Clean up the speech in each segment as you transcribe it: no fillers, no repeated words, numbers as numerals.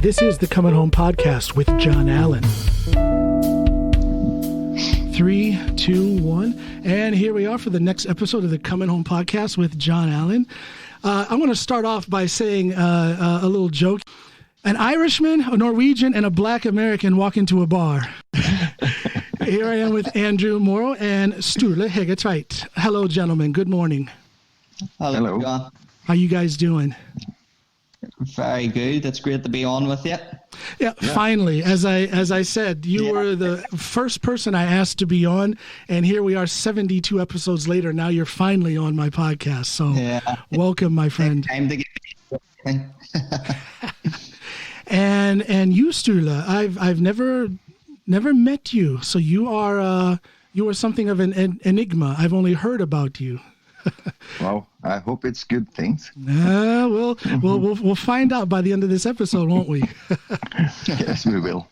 This is the Coming Home Podcast with John Allen. 3, 2, 1. And here we are for the next episode of the Coming Home Podcast with John Allen. I want to start off by saying a little joke. An Irishman, a Norwegian, and a Black American walk into a bar. Here I am with Andrew, Morrow, and Sturla Heggertveit. Hello, gentlemen. Good morning. Hello, John. How you guys doing? Very good. It's great to be on with you. Yeah. Finally, as I said, you were the first person I asked to be on, and here we are 72 episodes later. Now you're finally on my podcast. So welcome, my friend. Time to get And you, Sturla, I've never met you, so you are something of an enigma. I've only heard about you. Well, I hope it's good things. We'll find out by the end of this episode, won't we? Yes, we will.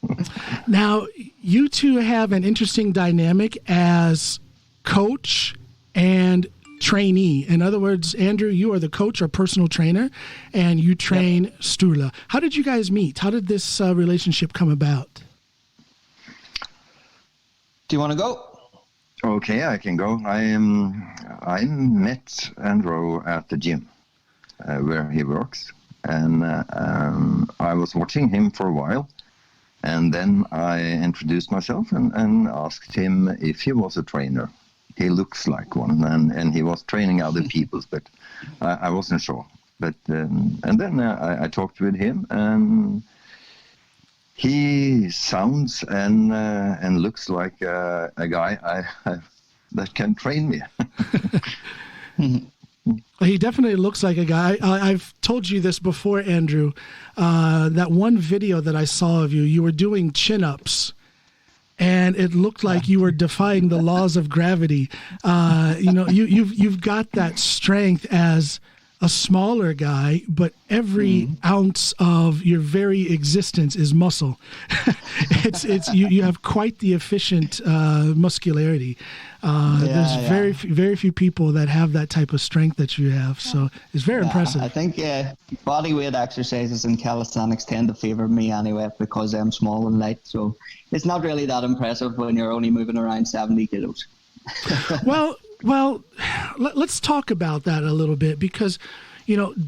Now, you two have an interesting dynamic as coach and trainee. In other words, Andrew, you are the coach or personal trainer, and you train Sturla. How did you guys meet? How did this relationship come about? Do you want to go? Okay, I can go. I met Andrew at the gym where he works, and I was watching him for a while, and then I introduced myself and asked him if he was a trainer. He looks like one, and he was training other people, but I wasn't sure. But and then I talked with him, and he sounds and looks like a guy that can train me. He definitely looks like a guy. I've told you this before, Andrew. That one video that I saw of you, you were doing chin-ups, and it looked like you were defying the laws of gravity. You've got that strength as a smaller guy, but every ounce of your very existence is muscle. You have quite the efficient muscularity. There's very few people that have that type of strength that you have, so it's very impressive. I think body weight exercises and calisthenics tend to favor me anyway because I'm small and light, so it's not really that impressive when you're only moving around 70 kilos. Well, let's talk about that a little bit because,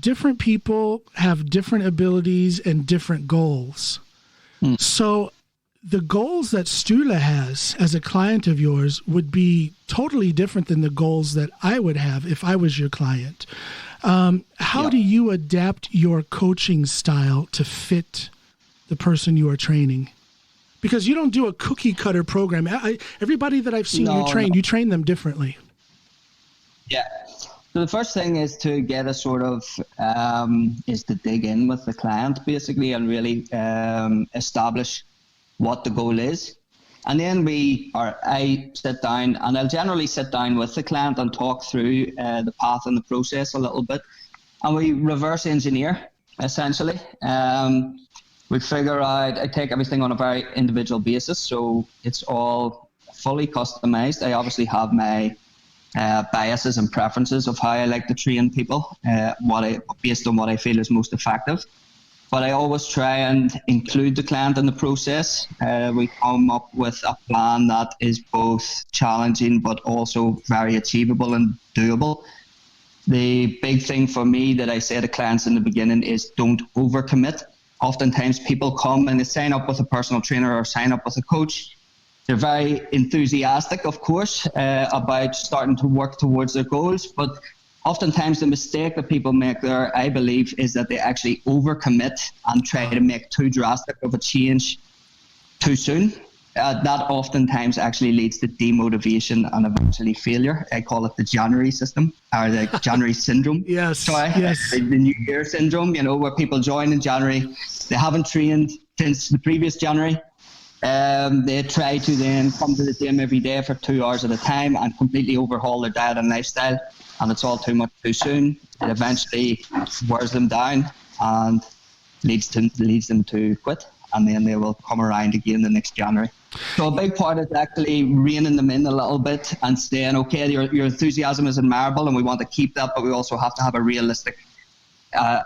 different people have different abilities and different goals. So the goals that Sturla has as a client of yours would be totally different than the goals that I would have if I was your client. How do you adapt your coaching style to fit the person you are training? Because you don't do a cookie cutter program. Everybody that I've seen you train them differently. Yeah. So the first thing is to get a sort of, is to dig in with the client basically and really establish what the goal is. And then I sit down, and I'll generally sit down with the client and talk through the path and the process a little bit. And we reverse engineer, essentially. We figure out, I take everything on a very individual basis, so it's all fully customized. I obviously have my biases and preferences of how I like to train people, based on what I feel is most effective. But I always try and include the client in the process. We come up with a plan that is both challenging but also very achievable and doable. The big thing for me that I say to clients in the beginning is don't overcommit. Oftentimes people come and they sign up with a personal trainer or sign up with a coach. They're very enthusiastic, of course, about starting to work towards their goals. But oftentimes the mistake that people make there, I believe, is that they actually overcommit and try to make too drastic of a change too soon. That oftentimes actually leads to demotivation and eventually failure. I call it the January system, or the January syndrome. Yes. The New Year syndrome, where people join in January, they haven't trained since the previous January. They try to then come to the gym every day for 2 hours at a time and completely overhaul their diet and lifestyle, and it's all too much too soon. It eventually wears them down and leads them to quit, and then they will come around again the next January. So a big part is actually reining them in a little bit and saying, okay, your enthusiasm is admirable and we want to keep that, but we also have to have a realistic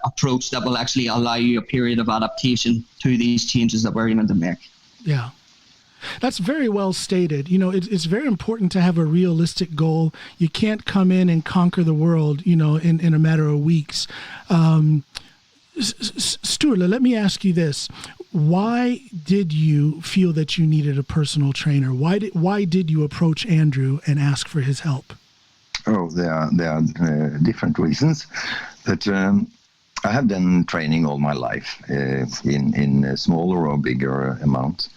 approach that will actually allow you a period of adaptation to these changes that we're aiming to make. Yeah. That's very well stated. You know, it's very important to have a realistic goal. You can't come in and conquer the world, you know, in a matter of weeks. Sturla, let me ask you this. Why did you feel that you needed a personal trainer? Why did you approach Andrew and ask for his help? Oh, there are different reasons. But I have done training all my life in smaller or bigger amounts.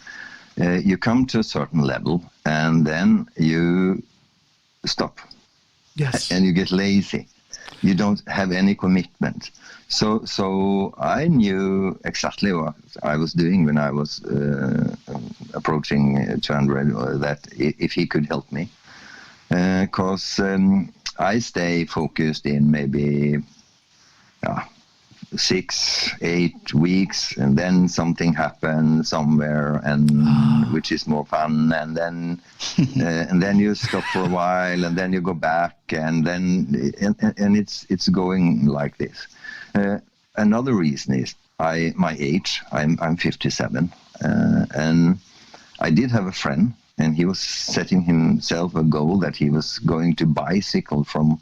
You come to a certain level and then you stop. Yes. And you get lazy. You don't have any commitment. So I knew exactly what I was doing when I was approaching 200, that if he could help me. Because I stay focused in maybe 6-8 weeks, and then something happens somewhere, and which is more fun, and then you stop for a while, and then you go back, and then it's going like this. Another reason is my age. I'm 57, and I did have a friend, and he was setting himself a goal that he was going to bicycle from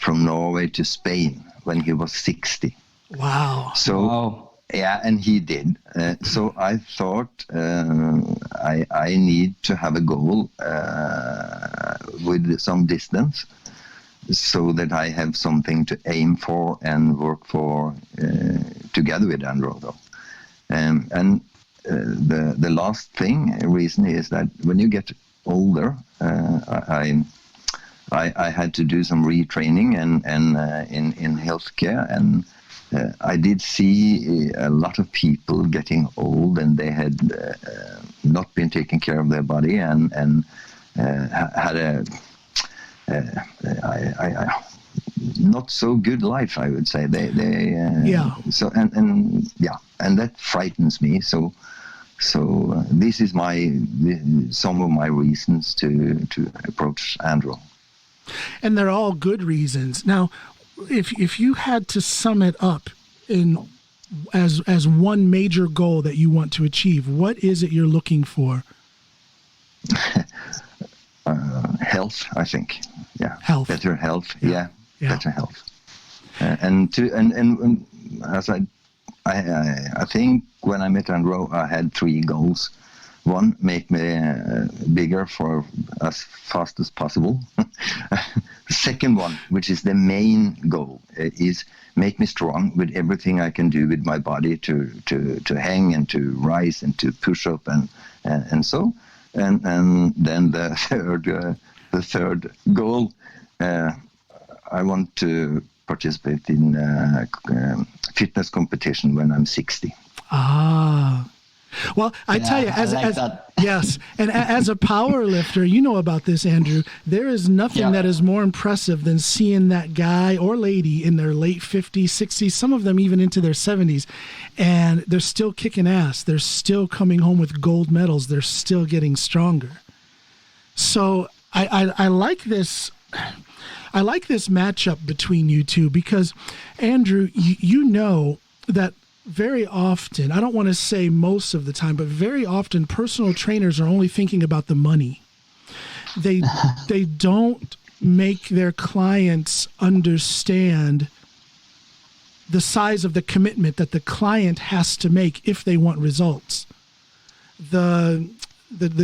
Norway to Spain when he was 60. Wow. So, yeah, and he did. So I thought I need to have a goal with some distance so that I have something to aim for and work for together with Andrew, though. And the last reason is that when you get older, I had to do some retraining and in healthcare, and I did see a lot of people getting old, and they had not been taking care of their body and had a not so good life, I would say. So and that frightens me. So this is some of my reasons to approach Andrew. And they're all good reasons. Now, if you had to sum it up as one major goal that you want to achieve, what is it you're looking for? Health, I think. Yeah. Health. Better health. Yeah. Better health. And as I think when I met Andrew, I had 3 goals. One, make me bigger for as fast as possible. The second one, which is the main goal, is make me strong with everything I can do with my body to hang and to rise and to push up and so. And then the third goal, I want to participate in fitness competition when I'm 60. Well, I tell you, yes, and as a power lifter, you know about this, Andrew. There is nothing that is more impressive than seeing that guy or lady in their late 50s, 60s, some of them even into their 70s, and they're still kicking ass. They're still coming home with gold medals. They're still getting stronger. So I like this. I like this matchup between you two because, Andrew, you know that very often, I don't want to say most of the time, but very often personal trainers are only thinking about the money. They don't make their clients understand the size of the commitment that the client has to make if they want results. The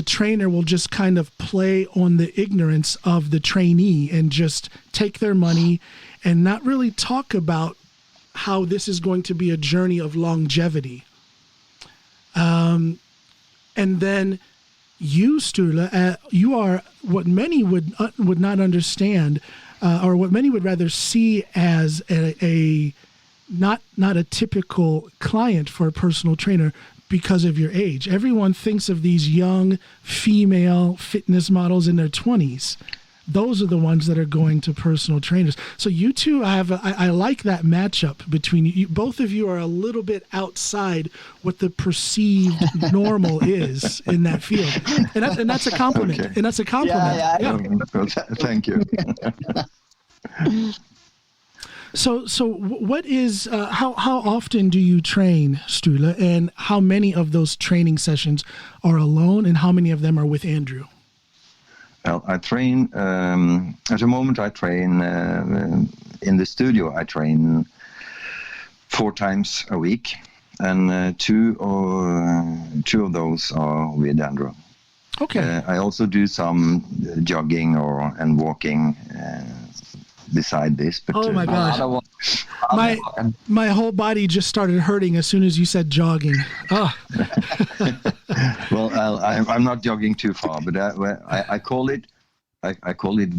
trainer will just kind of play on the ignorance of the trainee and just take their money and not really talk about how this is going to be a journey of longevity. And then you, Sturla, you are what many would not understand, or what many would rather see as a not a typical client for a personal trainer because of your age. Everyone thinks of these young female fitness models in their 20s. Those are the ones that are going to personal trainers. So you two, I like that matchup between you. Both of you are a little bit outside what the perceived normal is in that field, and that's a compliment. Okay. And that's a compliment. Yeah. Thank you. So what is how often do you train, Sturla, and how many of those training sessions are alone, and how many of them are with Andrew? Well, I train at the moment. I train in the studio. I train 4 times a week, and two of those are with Andrew. Okay. I also do some jogging and walking beside this. But, oh my gosh. My whole body just started hurting as soon as you said jogging. Oh. Well, I'm not jogging too far, but I call it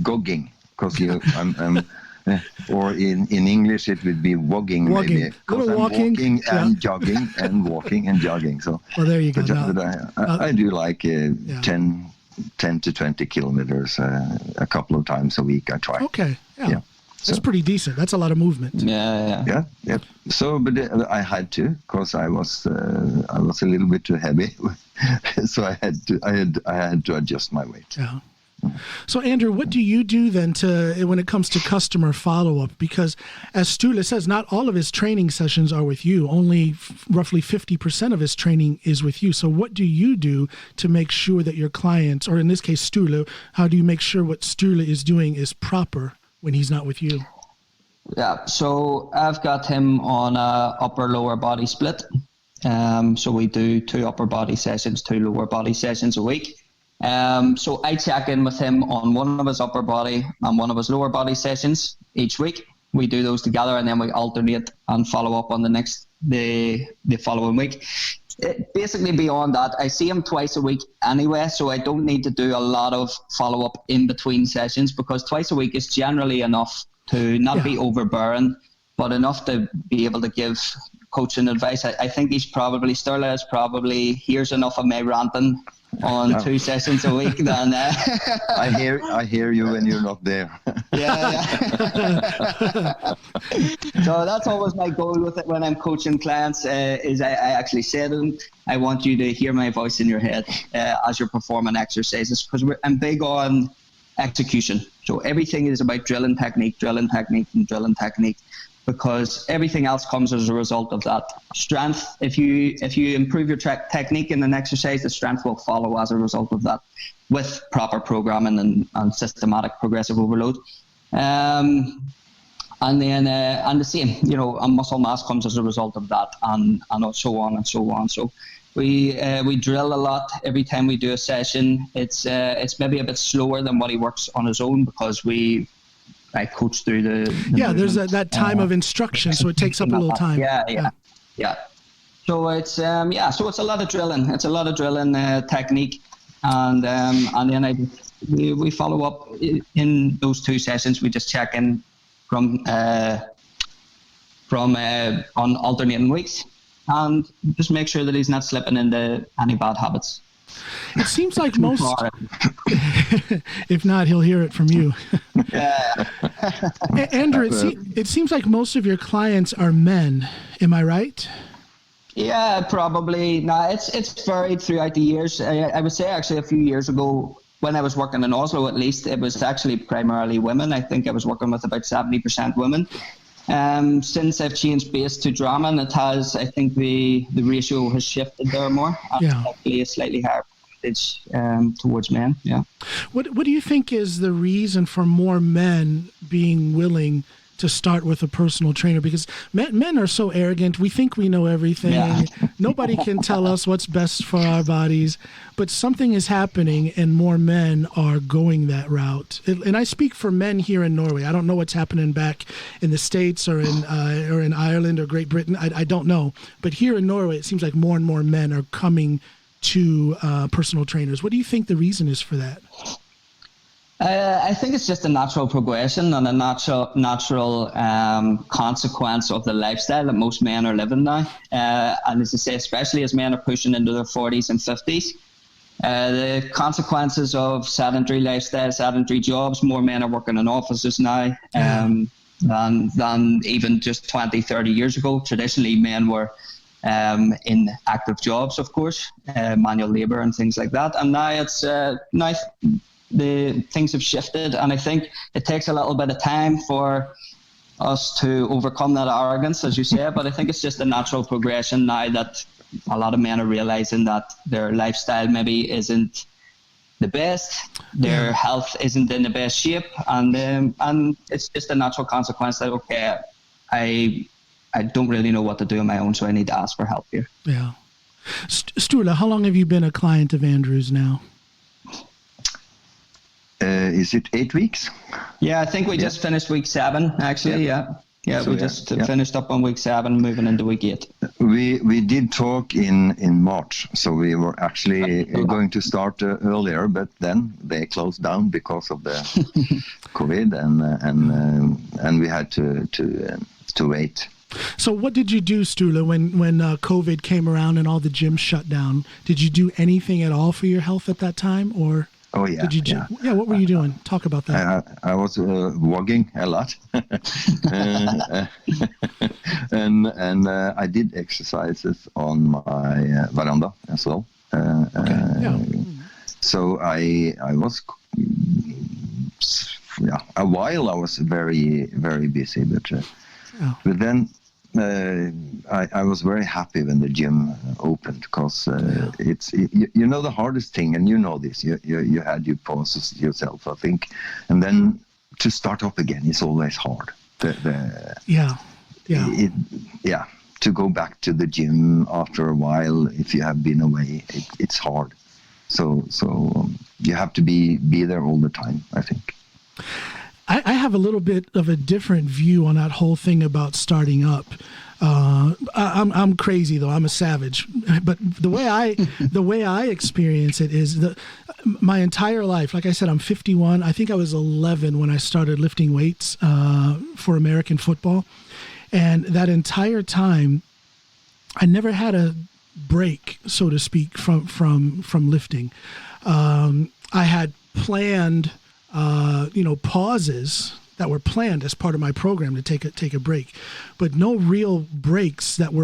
gogging, because or in English it would be wogging. Maybe, because I'm walking and jogging and walking and jogging. So well, there you go. But I do like 10 to 20 kilometers a couple of times a week. I try. Okay. Yeah. That's pretty decent. That's a lot of movement. Yeah. So, but I had to, because I was a little bit too heavy, so I had to adjust my weight. Yeah. So, Andrew, what do you do then when it comes to customer follow-up? Because, as Sturla says, not all of his training sessions are with you. Only roughly 50% of his training is with you. So what do you do to make sure that your clients, or in this case, Sturla, how do you make sure what Sturla is doing is proper when he's not with you? Yeah, so I've got him on a upper-lower body split. So we do 2 upper body sessions, 2 lower body sessions a week. So I check in with him on one of his upper body and one of his lower body sessions each week. We do those together, and then we alternate and follow up on the following week. Basically, beyond that, I see him twice a week anyway, so I don't need to do a lot of follow up in between sessions, because twice a week is generally enough to not be overbearing, but enough to be able to give coaching advice. I think Sturla hears enough of my ranting on 2 sessions a week, then I hear you when you're not there. Yeah. So that's always my goal with it when I'm coaching clients, is I actually say to them, I want you to hear my voice in your head as you're performing exercises, because I'm big on execution. So everything is about drilling technique, because everything else comes as a result of that. Strength, if you improve your technique in an exercise, the strength will follow as a result of that, with proper programming and systematic progressive overload. And then and the same, and muscle mass comes as a result of that, and so on and so on. So we drill a lot every time we do a session. It's maybe a bit slower than what he works on his own, because I coach through the there's that time of instruction, so it takes up a little time. Yeah. So it's so it's a lot of drilling. It's a lot of drilling technique, and then we follow up in those 2 sessions. We just check in from on alternating weeks, and just make sure that he's not slipping into any bad habits. It seems like most, if not, he'll hear it from you. Andrew, it seems like most of your clients are men. Am I right? Yeah, probably. No, it's varied throughout the years. I would say actually a few years ago, when I was working in Oslo, at least, it was actually primarily women. I think I was working with about 70% women. Since I've changed base to Drammen, it has, I think the ratio has shifted there more. Hopefully a slightly higher percentage towards men. Yeah. What do you think is the reason for more men being willing to start with a personal trainer? Because men are so arrogant. We think we know everything. Yeah. Nobody can tell us what's best for our bodies. But something is happening, and more men are going that route. And I speak for men here in Norway. I don't know what's happening back in the States or in Ireland or Great Britain. I don't know. But here in Norway, it seems like more and more men are coming to personal trainers. What do you think the reason is for that? I think it's just a natural progression and a natural consequence of the lifestyle that most men are living now. And as I say, especially as men are pushing into their 40s and 50s, the consequences of sedentary lifestyle, sedentary jobs, more men are working in offices now than even just 20, 30 years ago. Traditionally, men were in active jobs, of course, manual labour and things like that. And now it's the things have shifted, and I think it takes a little bit of time for us to overcome that arrogance, as you say, but I think it's just a natural progression now that a lot of men are realizing that their lifestyle maybe isn't the best, their health isn't in the best shape, and it's just a natural consequence that, okay, I don't really know what to do on my own, so I need to ask for help here. Yeah. Sturla, how long have you been a client of Andrew's now? Is it 8 weeks? Yeah, I think we just finished week 7, actually. Yeah. So we just finished up on week 7, moving into week 8. We did talk in March, so we were actually going to start earlier, but then they closed down because of the COVID, and we had to wait. So what did you do, Sturla, when COVID came around and all the gyms shut down? Did you do anything at all for your health at that time, or? Oh yeah. Did you? Yeah. What were you doing? Talk about that. I was walking a lot, and I did exercises on my veranda as well. So I was, a while I was very busy, but then. I was very happy when the gym opened, because it's the hardest thing, and you know this. You had your pauses yourself, I think, and then to start up again is always hard. To go back to the gym after a while, if you have been away, it's hard. So you have to be there all the time, I think. I have a little bit of a different view on that whole thing about starting up. I'm crazy though. I'm a savage, but the way I experience it is my entire life. Like I said, I'm 51. I think I was 11 when I started lifting weights for American football, and that entire time, I never had a break, so to speak, from lifting. I had planned. Pauses that were planned as part of my program to take a break, but no real breaks that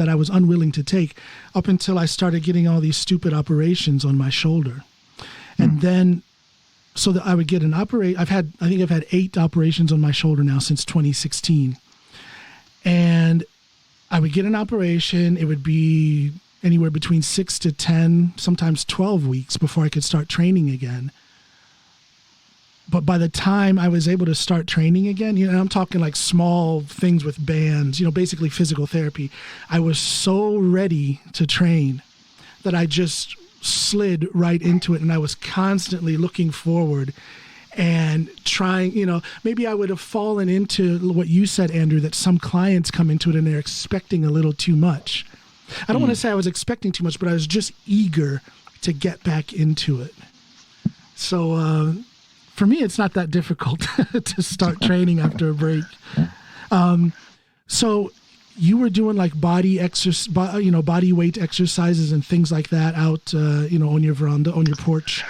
I was unwilling to take up until I started getting all these stupid operations on my shoulder. And then, so that I would get an I think I've had 8 operations on my shoulder now since 2016. And I would get an operation. It would be anywhere between 6 to 10, sometimes 12 weeks before I could start training again. But by the time I was able to start training again, I'm talking like small things with bands, basically physical therapy. I was so ready to train that I just slid right into it. And I was constantly looking forward and trying, maybe I would have fallen into what you said, Andrew, that some clients come into it and they're expecting a little too much. I don't want to say I was expecting too much, but I was just eager to get back into it. So, for me, it's not that difficult to start training after a break. So you were doing like body weight exercises and things like that out, on your veranda, on your porch.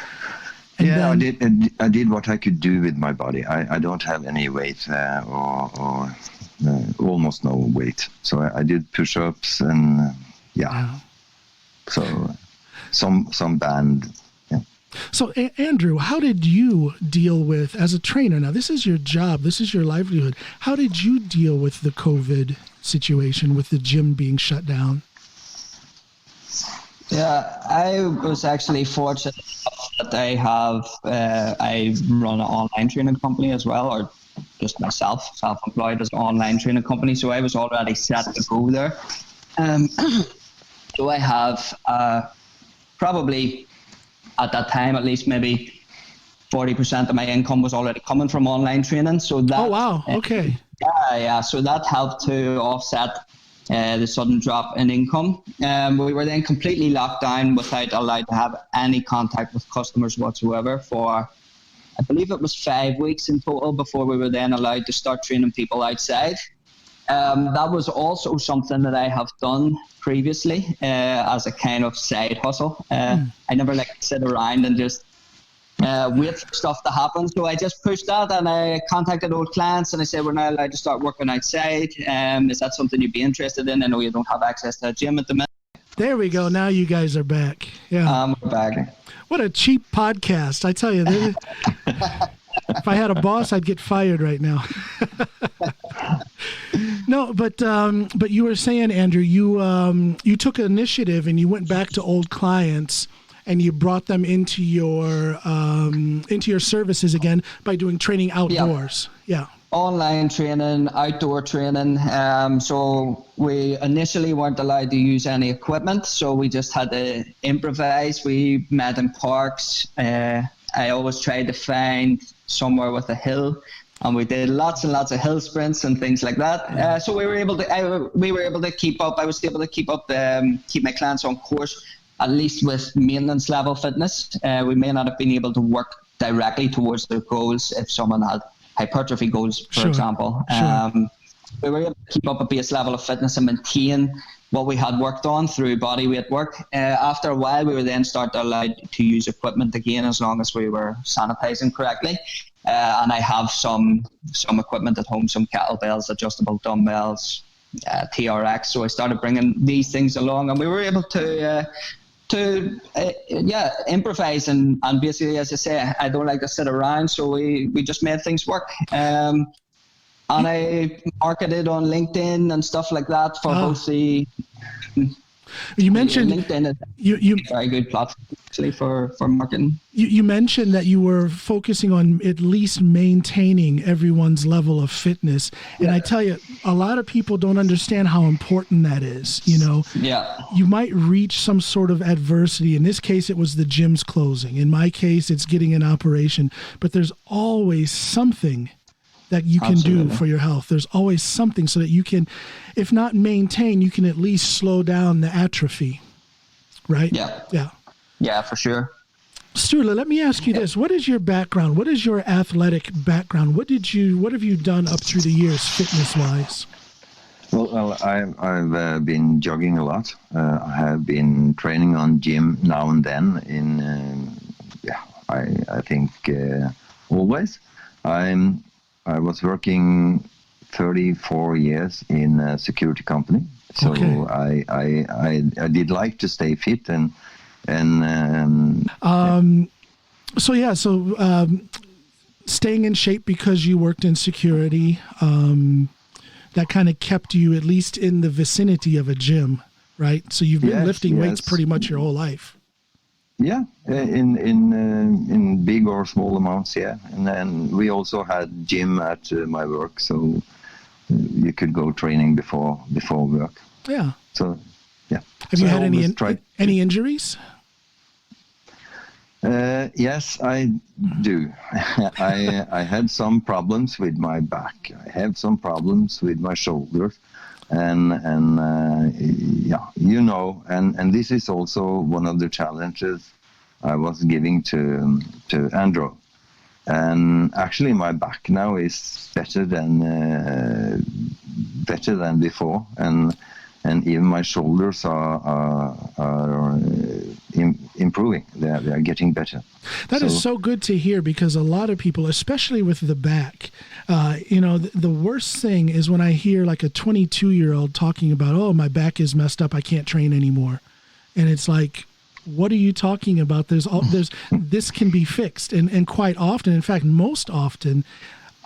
And I did what I could do with my body. I don't have any weight or almost no weight. So I did push-ups and so some band. So, Andrew, how did you deal with, as a trainer, now this is your job, this is your livelihood, how did you deal with the COVID situation, with the gym being shut down? Yeah, I was actually fortunate that I run an online training company as well, or just myself, self-employed as an online training company, so I was already set to go there. So I have probably... at that time, at least maybe 40% of my income was already coming from online training. So that. Oh wow! Okay. So that helped to offset the sudden drop in income. We were then completely locked down without allowed to have any contact with customers whatsoever for, I believe it was 5 weeks in total before we were then allowed to start training people outside. That was also something that I have done previously as a kind of side hustle. I never sit around and just wait for stuff to happen. So I just pushed that and I contacted old clients and I said, we're now allowed to start working outside. Is that something you'd be interested in? I know you don't have access to a gym at the minute. There we go. Now you guys are back. Yeah. We're back. What a cheap podcast. I tell you, if I had a boss, I'd get fired right now. No, but you were saying, Andrew, you took initiative and you went back to old clients and you brought them into your services again by doing training outdoors. Yeah. Online training, outdoor training. So we initially weren't allowed to use any equipment, so we just had to improvise. We met in parks. I always tried to find somewhere with a hill, and we did lots and lots of hill sprints and things like that. So we were able to keep up. I was able to keep up, keep my clients on course, at least with maintenance level fitness. We may not have been able to work directly towards their goals if someone had hypertrophy goals, for example. We were able to keep up a base level of fitness and maintain what we had worked on through body weight work. After a while, we were then allowed to use equipment again, as long as we were sanitizing correctly. And I have some equipment at home, some kettlebells, adjustable dumbbells, TRX. So I started bringing these things along, and we were able to improvise and basically, as I say, I don't like to sit around, so we just made things work. And I marketed on LinkedIn and stuff like that for both the. You mentioned LinkedIn is a very good platform actually for marketing. You mentioned that you were focusing on at least maintaining everyone's level of fitness, and I tell you, a lot of people don't understand how important that is. You might reach some sort of adversity. In this case, it was the gym's closing. In my case, it's getting an operation. But there's always something that you can do for your health. There's always something so that you can, if not maintain, you can at least slow down the atrophy, right? Yeah, for sure. Sturla, let me ask you this. What is your background? What is your athletic background? What have you done up through the years, fitness-wise? Well, I've been jogging a lot. I have been training on gym now and then I think always. I was working 34 years in a security company, so I did like to stay fit staying in shape because you worked in security, that kind of kept you at least in the vicinity of a gym, right? So you've been lifting weights pretty much your whole life. Yeah, in big or small amounts, and then we also had gym at my work, so you could go training before work. Yeah. So, yeah. Have you had any injuries? Yes, I do. I had some problems with my back. I have some problems with my shoulders. And this is also one of the challenges I was giving to Andrew. And actually, my back now is better than before, and even my shoulders are improving. They are getting better. That is so good to hear, because a lot of people, especially with the back, the worst thing is when I hear like a 22-year-old talking about, oh, my back is messed up, I can't train anymore. And it's like, what are you talking about? This can be fixed. And quite often, in fact, most often,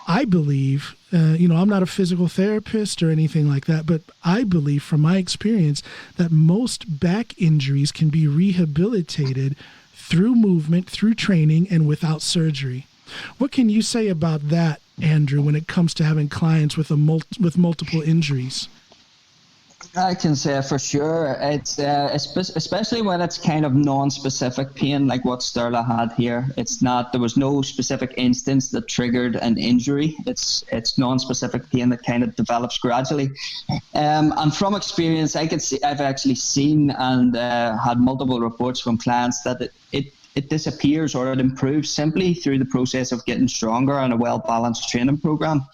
I believe, I'm not a physical therapist or anything like that, but I believe from my experience that most back injuries can be rehabilitated through movement, through training, and without surgery. What can you say about that, Andrew, when it comes to having clients with multiple injuries? I can say for sure. It's especially when it's kind of non-specific pain, like what Sturla had here. There was no specific instance that triggered an injury. It's non-specific pain that kind of develops gradually. And from experience, I've actually seen and had multiple reports from clients that it disappears or it improves simply through the process of getting stronger and a well-balanced training program.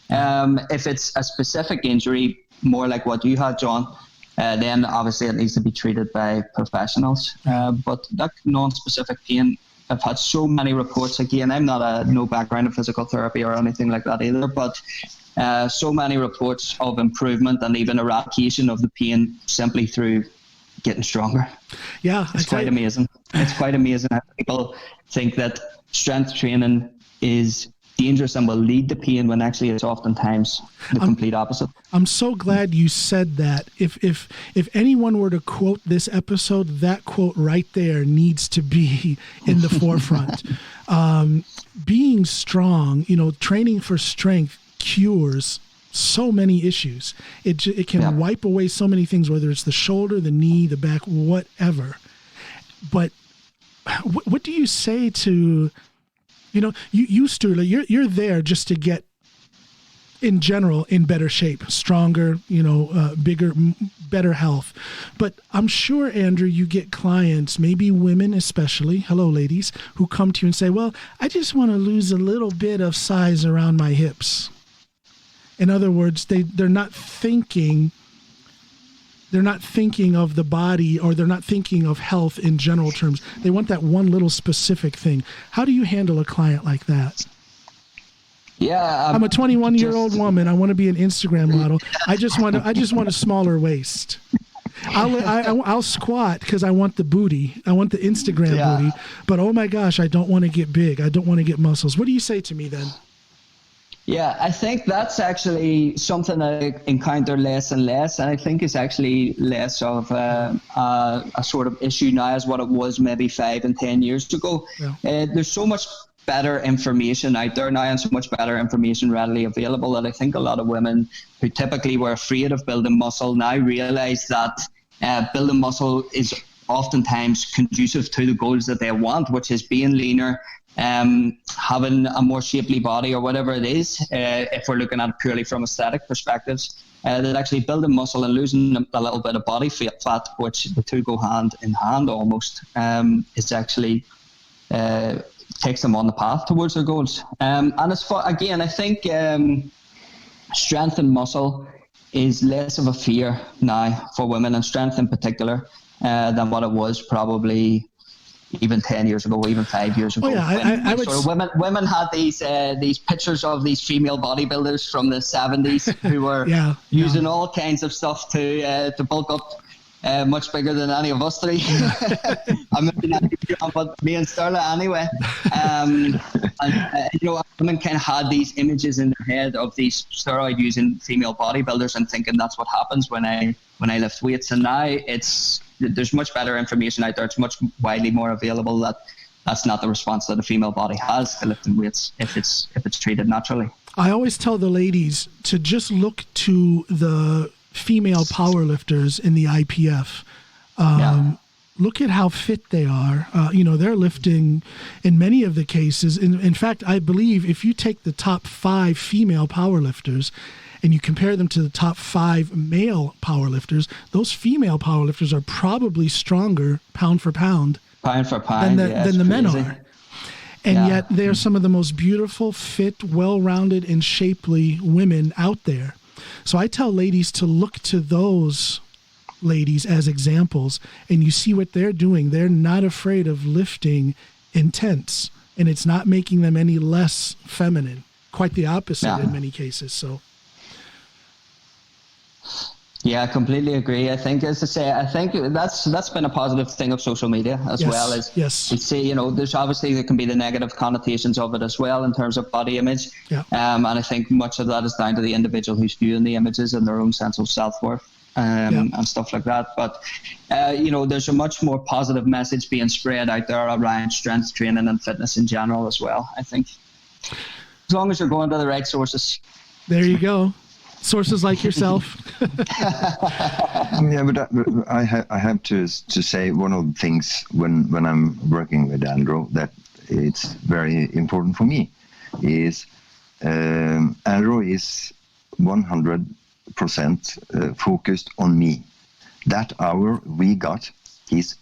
If it's a specific injury, more like what you had, John, then obviously it needs to be treated by professionals. But that non-specific pain, I've had so many reports. Again, I'm not no background in physical therapy or anything like that either, but so many reports of improvement and even eradication of the pain simply through getting stronger. Yeah, it's quite amazing. It's quite amazing how people think that strength training is dangerous and will lead to pain, when actually it's oftentimes the complete opposite. I'm so glad you said that. If anyone were to quote this episode, that quote right there needs to be in the forefront. Being strong, training for strength cures so many issues. It can wipe away so many things, whether it's the shoulder, the knee, the back, whatever. But what do you say to, you Sturla, you're there just to get, in general, in better shape, stronger, bigger, better health. But I'm sure, Andrew, you get clients, maybe women especially, hello ladies, who come to you and say, well, I just want to lose a little bit of size around my hips. In other words, they're not thinking of the body, or they're not thinking of health in general terms. They want that one little specific thing. How do you handle a client like that? Yeah, I'm a 21-year-old woman. I want to be an Instagram model. I just want a smaller waist. I'll squat because I want the booty. I want the Instagram booty. But oh my gosh, I don't want to get big. I don't want to get muscles. What do you say to me then? Yeah, I think that's actually something I encounter less and less, and I think it's actually less of a sort of issue now as what it was maybe 5 and 10 years ago. Yeah. There's so much better information out there now, and so much better information readily available, that I think a lot of women who typically were afraid of building muscle now realize that building muscle is oftentimes conducive to the goals that they want, which is being leaner, having a more shapely body, or whatever it is, if we're looking at it purely from aesthetic perspectives, that actually building muscle and losing a little bit of body fat, which the two go hand in hand almost, is actually takes them on the path towards their goals. And as far, again, I think strength and muscle is less of a fear now for women, and strength in particular, than what it was probably even 10 years ago, even 5 years ago. Oh, yeah, I would women had these pictures of these female bodybuilders from the 70s who were using all kinds of stuff to bulk up. Much bigger than any of us three. I'm not but me and Sturla anyway. Women kind of had these images in their head of these steroid using female bodybuilders, and thinking that's what happens when I lift weights. And now there's much better information out there. It's much widely more available that's not the response that a female body has to lifting weights if it's treated naturally. I always tell the ladies to just look to the female powerlifters in the IPF. Look at how fit they are. They're lifting in many of the cases. In fact, I believe if you take the top 5 female powerlifters and you compare them to the top 5 male powerlifters, those female powerlifters are probably stronger pound for pound than the men are. And yet they're some of the most beautiful, fit, well-rounded, and shapely women out there. So I tell ladies to look to those ladies as examples, and you see what they're doing. They're not afraid of lifting intense, and it's not making them any less feminine. Quite the opposite in many cases. So. Yeah, I completely agree. I think, as I say, that's been a positive thing of social media as well. As we see, there's obviously there can be the negative connotations of it as well in terms of body image. Yeah. And I think much of that is down to the individual who's viewing the images and their own sense of self-worth and stuff like that. But, there's a much more positive message being spread out there around strength training and fitness in general as well, I think. As long as you're going to the right sources. There you go. Sources like yourself. Yeah, but I have to say one of the things when I'm working with Andrew that it's very important for me is Andrew is 100% focused on me. That hour we got, he's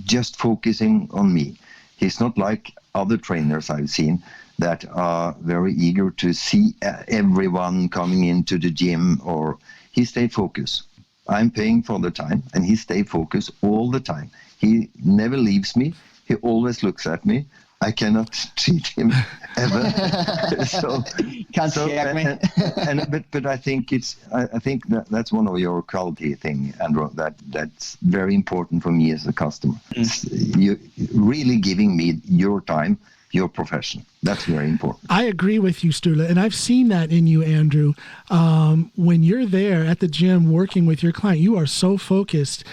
just focusing on me. He's not like other trainers I've seen that are very eager to see everyone coming into the gym, or he stayed focused. I'm paying for the time, and he stayed focused all the time. He never leaves me. He always looks at me. I cannot cheat him ever. Scare me. But I think that's one of your quality thing, Andrew. That's very important for me as a customer. You really giving me your time your profession. That's very important. I agree with you, Sturla, and I've seen that in you, Andrew. When you're there at the gym working with your client, you are so focused.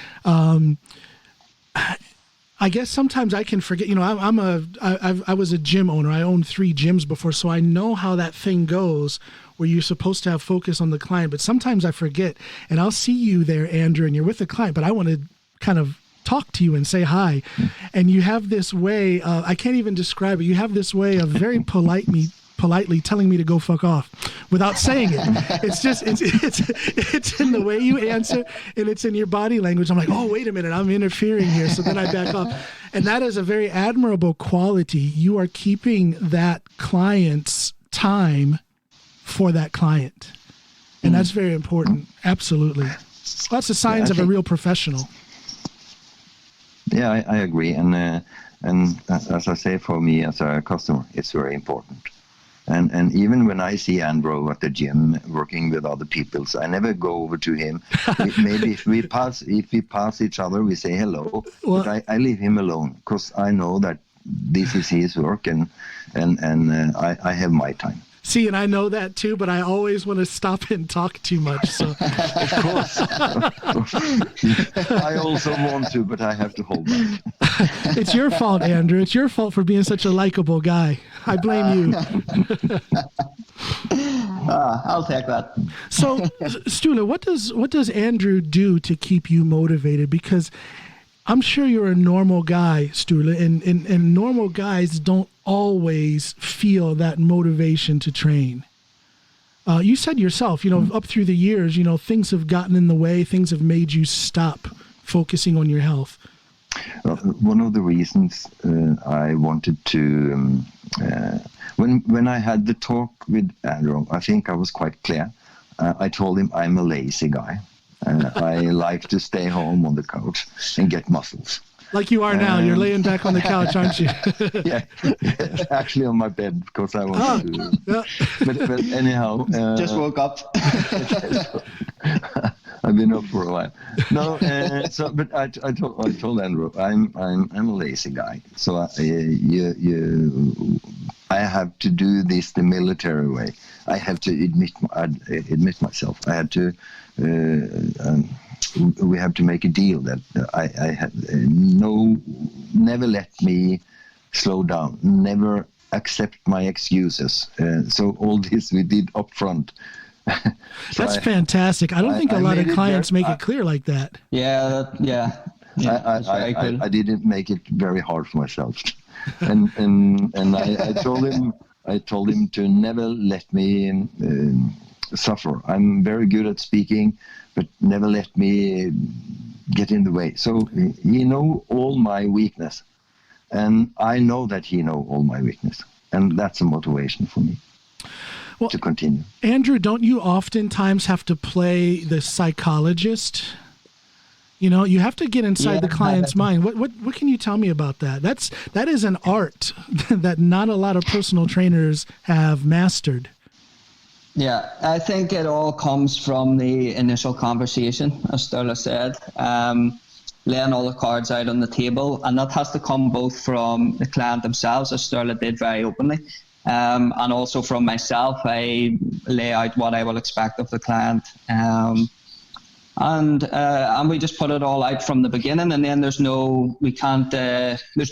I guess sometimes I can forget. I was a gym owner. I owned 3 gyms before, so I know how that thing goes, where you're supposed to have focus on the client. But sometimes I forget, and I'll see you there, Andrew, and you're with the client, but I want to kind of talk to you and say hi. And you have this way, I can't even describe it. You have this way of very politely telling me to go fuck off without saying it. It's just, it's in the way you answer, and it's in your body language. I'm like, oh, wait a minute, I'm interfering here. So then I back off. And that is a very admirable quality. You are keeping that client's time for that client. And that's very important. Absolutely. Well, that's the signs of a real professional. Yeah, I agree. And as I say, for me as a customer, it's very important. And even when I see Andrew at the gym working with other people, so I never go over to him. Maybe if we pass each other, we say hello. Well, but I leave him alone because I know that this is his work, and I have my time. See, and I know that too, but I always want to stop and talk too much. So, of course, I also want to, but I have to hold back. It's your fault, Andrew. It's your fault for being such a likable guy. I blame you. I'll take that. So, Sturla, what does Andrew do to keep you motivated? Because I'm sure you're a normal guy, Sturla, and normal guys don't always feel that motivation to train. You said yourself, up through the years, things have gotten in the way, things have made you stop focusing on your health. One of the reasons I wanted to, when I had the talk with Andrew, I think I was quite clear. I told him I'm a lazy guy. I like to stay home on the couch and get muscles. Like you are now. You're laying back on the couch, aren't you? Yeah, actually on my bed because I want to. Yeah. But anyhow. Just woke up. I've been up for a while. No, but I told Andrew I'm a lazy guy. So I have to do this the military way. I have to admit myself. I had to. We have to make a deal that I had never let me slow down, never accept my excuses. So all this we did up front. That's fantastic. I don't think a lot of clients make it clear like that. Yeah. I didn't make it very hard for myself, and I told him to never let me suffer. I'm very good at speaking, but never let me get in the way. So he know all my weakness, and I know that he know all my weakness, and that's a motivation for me to continue. Andrew, don't you oftentimes have to play the psychologist? You have to get inside the client's mind. What can you tell me about that? That is an art that not a lot of personal trainers have mastered. Yeah, I think it all comes from the initial conversation, as Sturla said, laying all the cards out on the table. And that has to come both from the client themselves, as Sturla did very openly, and also from myself. I lay out what I will expect of the client. And we just put it all out from the beginning, and then there's no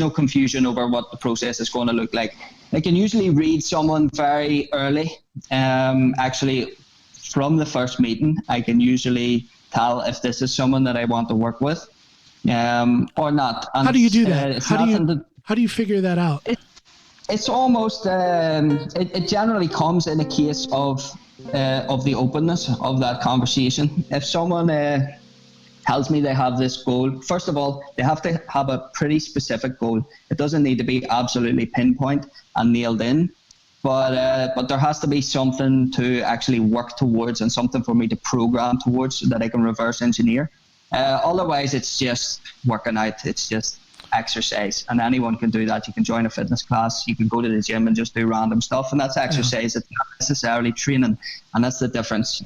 confusion over what the process is going to look like. I can usually read someone very early. Actually, from the first meeting, I can usually tell if this is someone that I want to work with or not. And how do you do that? How do you figure that out? It's almost it generally comes in a case of the openness of that conversation. If someone tells me they have this goal, first of all, they have to have a pretty specific goal. It doesn't need to be absolutely pinpoint and nailed in, but there has to be something to actually work towards and something for me to program towards so that I can reverse engineer. Otherwise, it's just working out. It's just exercise, and anyone can do that. You can join a fitness class, you can go to the gym and just do random stuff, and that's exercise. It's not necessarily training, and that's the difference.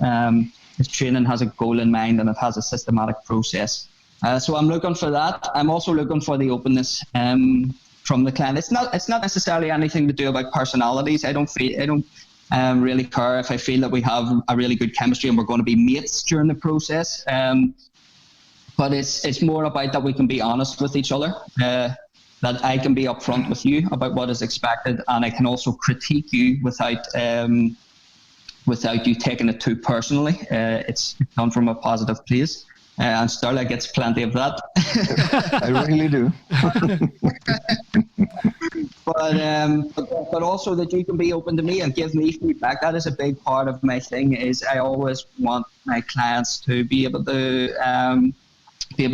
Training has a goal in mind and it has a systematic process. So I'm looking for that. I'm also looking for the openness from the client. It's not necessarily anything to do about personalities. I don't really care if I feel that we have a really good chemistry and we're going to be mates during the process. But it's more about that we can be honest with each other. That I can be upfront with you about what is expected, and I can also critique you without you taking it too personally. It's done from a positive place, and Sturla gets plenty of that. I really do. But also that you can be open to me and give me feedback. That is a big part of my thing. Is I always want my clients to be able to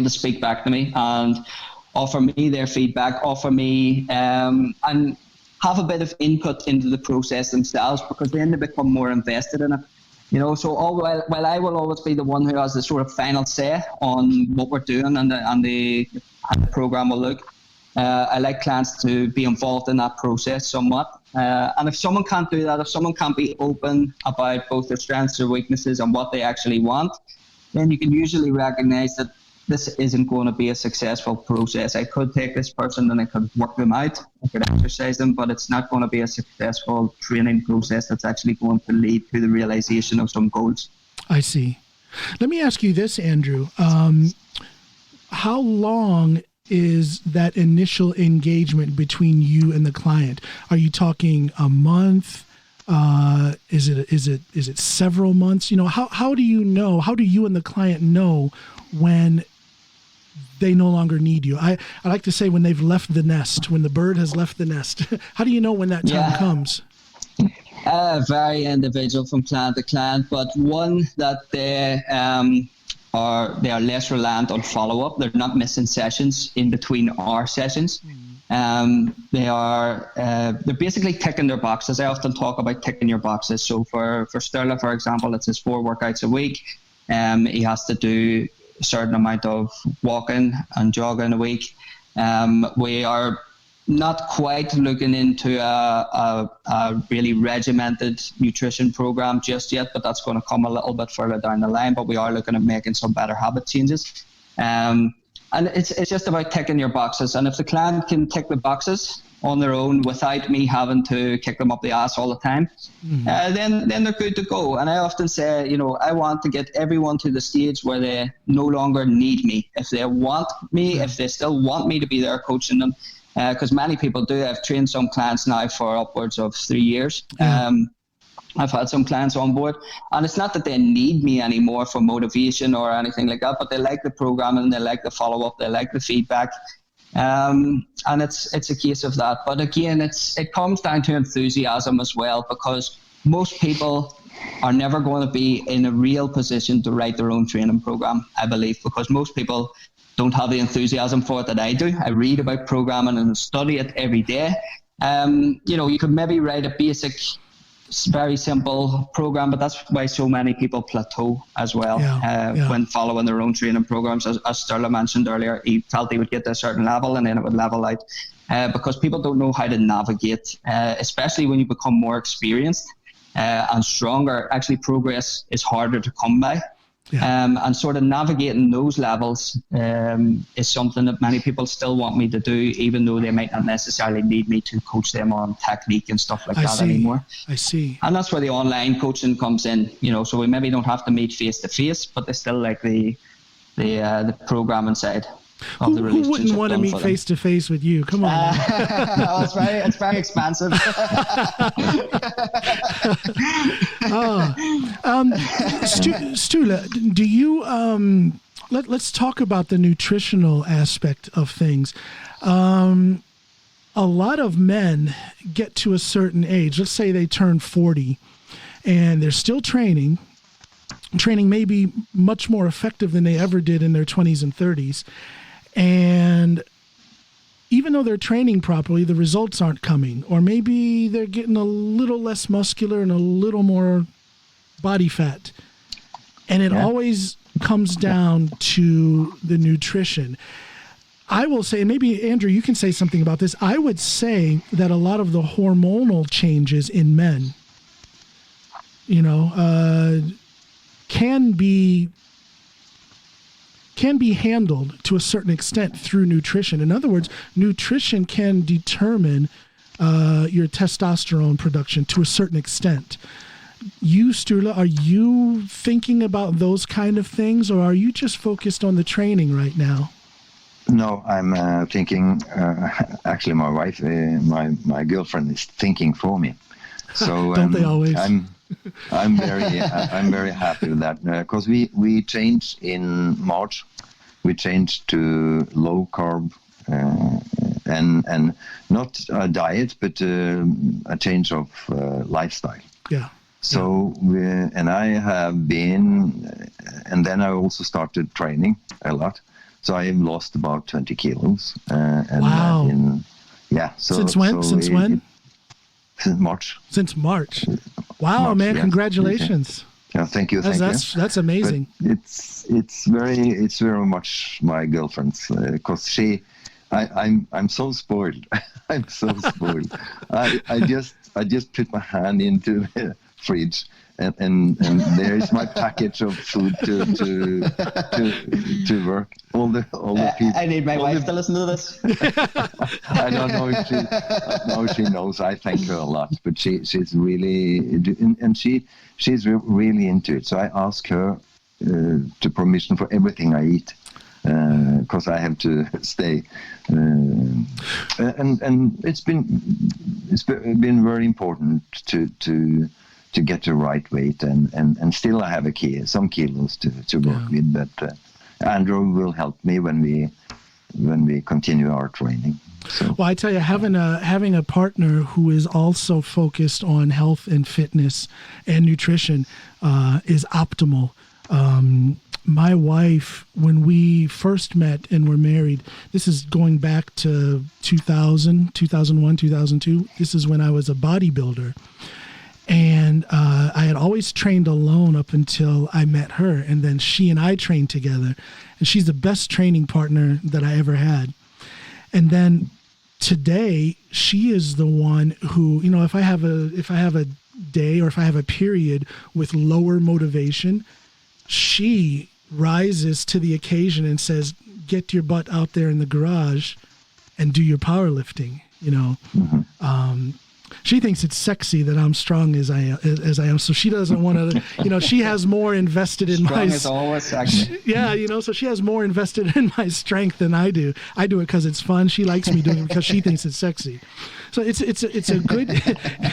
speak back to me and offer me their feedback, offer me and have a bit of input into the process themselves, because then they become more invested in it. You know, so while I will always be the one who has the sort of final say on what we're doing and how the program will look, I like clients to be involved in that process somewhat. And if someone can't do that, if someone can't be open about both their strengths, their weaknesses, and what they actually want, then you can usually recognize that this isn't going to be a successful process. I could take this person and I could work them out, I could exercise them, but it's not going to be a successful training process that's actually going to lead to the realization of some goals. I see. Let me ask you this, Andrew. How long is that initial engagement between you and the client? Are you talking a month? Is it several months? You know, how do you and the client know when they no longer need you? I like to say when they've left the nest, when the bird has left the nest. How do you know when that time comes? Very individual from client to client, but one that they are less reliant on follow-up. They're not missing sessions in between our sessions. They're basically ticking their boxes. I often talk about ticking your boxes. So for Sturla, for example, it's his 4 workouts a week. He has to do a certain amount of walking and jogging a week. We are not quite looking into a really regimented nutrition program just yet, but that's going to come a little bit further down the line. But we are looking at making some better habit changes. And it's just about ticking your boxes. And if the client can tick the boxes on their own without me having to kick them up the ass all the time, then they're good to go. And I often say, you know, I want to get everyone to the stage where they no longer need me. If they want me, if they still want me to be there coaching them, because many people do. I've trained some clients now for upwards of 3 years. I've had some clients on board, and it's not that they need me anymore for motivation or anything like that, but they like the programming, they like the follow-up, they like the feedback. And it's a case of that. But again, it comes down to enthusiasm as well, because most people are never going to be in a real position to write their own training program, I believe, because most people don't have the enthusiasm for it that I do. I read about programming and study it every day. You know, you could maybe write a basic, very simple program, but that's why so many people plateau as well when following their own training programs. As Sturla mentioned earlier, he felt he would get to a certain level and then it would level out because people don't know how to navigate, especially when you become more experienced and stronger. Actually, progress is harder to come by. And sort of navigating those levels is something that many people still want me to do, even though they might not necessarily need me to coach them on technique and stuff like that anymore. I see. And that's where the online coaching comes in, you know, so we maybe don't have to meet face to face, but they still like the programming side of the relationship. Who wouldn't want to meet face to face with you? Come on. It's very expensive. Sturla, do you let's talk about the nutritional aspect of things. A lot of men get to a certain age, let's say they turn 40, and they're still training may be much more effective than they ever did in their 20s and 30s. And even though they're training properly, the results aren't coming, or maybe they're getting a little less muscular and a little more body fat. And it always comes down to the nutrition. I will say, and maybe Andrew, you can say something about this. I would say that a lot of the hormonal changes in men, you know, can be can be handled to a certain extent through nutrition. In other words, nutrition can determine your testosterone production to a certain extent. You, Sturla, are you thinking about those kind of things, or are you just focused on the training right now? No, I'm thinking. Actually, my wife, my girlfriend, is thinking for me. So don't they always? I'm very happy with that, because we changed in March. We changed to low carb and not a diet, but a change of lifestyle. Yeah. So and I have been, and then I also started training a lot. So I have lost about 20 kilos. Wow. Since when? Since when? Since March. Since March. Wow, March, man! Yeah. Congratulations. Yeah, thank you. That's amazing. But it's very much my girlfriend's, because I'm so spoiled. I'm so spoiled. I just put my hand into the fridge and there is my package of food to work. All the people. I need my wife to listen to this. I don't know if she knows. I thank her a lot, but she's really, and she's really into it. So I ask her to permission for everything I eat, because I have to stay. And it's been very important to get the right weight, and still I have some kilos to work with, but Andrew will help me when we continue our training. So. Well, I tell you, having a partner who is also focused on health and fitness and nutrition is optimal. My wife, when we first met and were married, this is going back to 2000, 2001, 2002. This is when I was a bodybuilder. And I had always trained alone up until I met her. And then she and I trained together. And she's the best training partner that I ever had. And then today, she is the one who, if I have a day or if I have a period with lower motivation, she rises to the occasion and says, get your butt out there in the garage and do your powerlifting, Mm-hmm. She thinks it's sexy that I'm strong as I am. So she doesn't want to, she has more invested in strong is always sexy. So she has more invested in my strength than I do. I do it because it's fun. She likes me doing it because she thinks it's sexy. So it's a good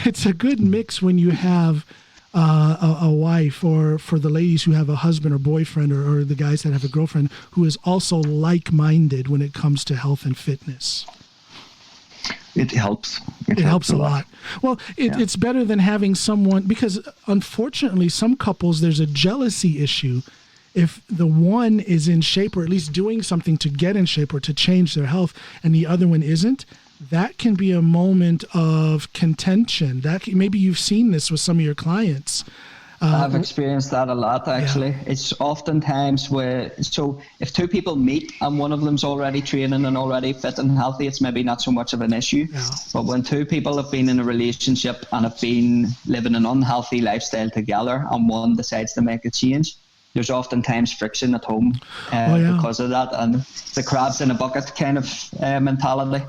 it's a good mix when you have a wife, or for the ladies who have a husband or boyfriend, or the guys that have a girlfriend who is also like-minded when it comes to health and fitness. It helps. It helps a lot. Well, it's better than having someone, because unfortunately some couples, there's a jealousy issue. If the one is in shape, or at least doing something to get in shape or to change their health, and the other one isn't, that can be a moment of contention. Maybe you've seen this with some of your clients. I've experienced that a lot, actually. Yeah. It's oftentimes so if two people meet and one of them's already training and already fit and healthy, it's maybe not so much of an issue. Yeah. But when two people have been in a relationship and have been living an unhealthy lifestyle together, and one decides to make a change, there's oftentimes friction at home because of that, and the crabs in a bucket kind of mentality.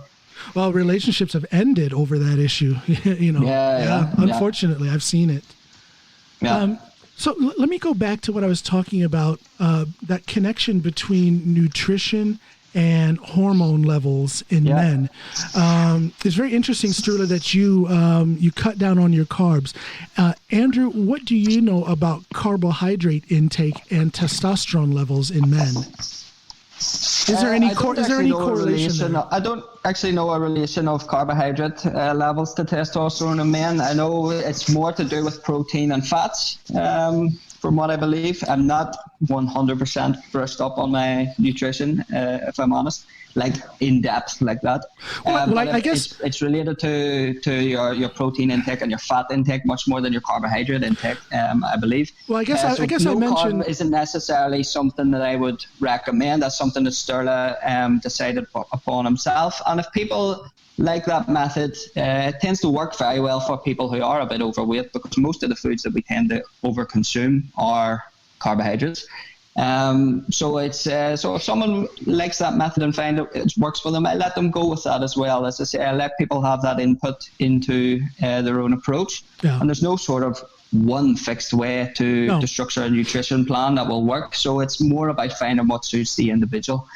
Well, relationships have ended over that issue, Unfortunately, I've seen it. Yeah. So let me go back to what I was talking about, that connection between nutrition and hormone levels in men. It's very interesting, Sturla, that you cut down on your carbs. Andrew, what do you know about carbohydrate intake and testosterone levels in men? Is there any correlation? I don't actually know a relation of carbohydrate levels to testosterone in men. I know it's more to do with protein and fats, from what I believe. I'm not 100% brushed up on my nutrition, if I'm honest, like in depth like that. I guess it's related to your protein intake and your fat intake much more than your carbohydrate intake, I believe. Well, I guess I mentioned carb isn't necessarily something that I would recommend. That's something that Sturla decided upon himself. And if people like that method, it tends to work very well for people who are a bit overweight, because most of the foods that we tend to overconsume are carbohydrates. So it's so if someone likes that method and find it works for them, I let them go with that as well. As I say, I let people have that input into their own approach. Yeah. And there's no sort of one fixed way to structure a nutrition plan that will work. So it's more about finding what suits the individual.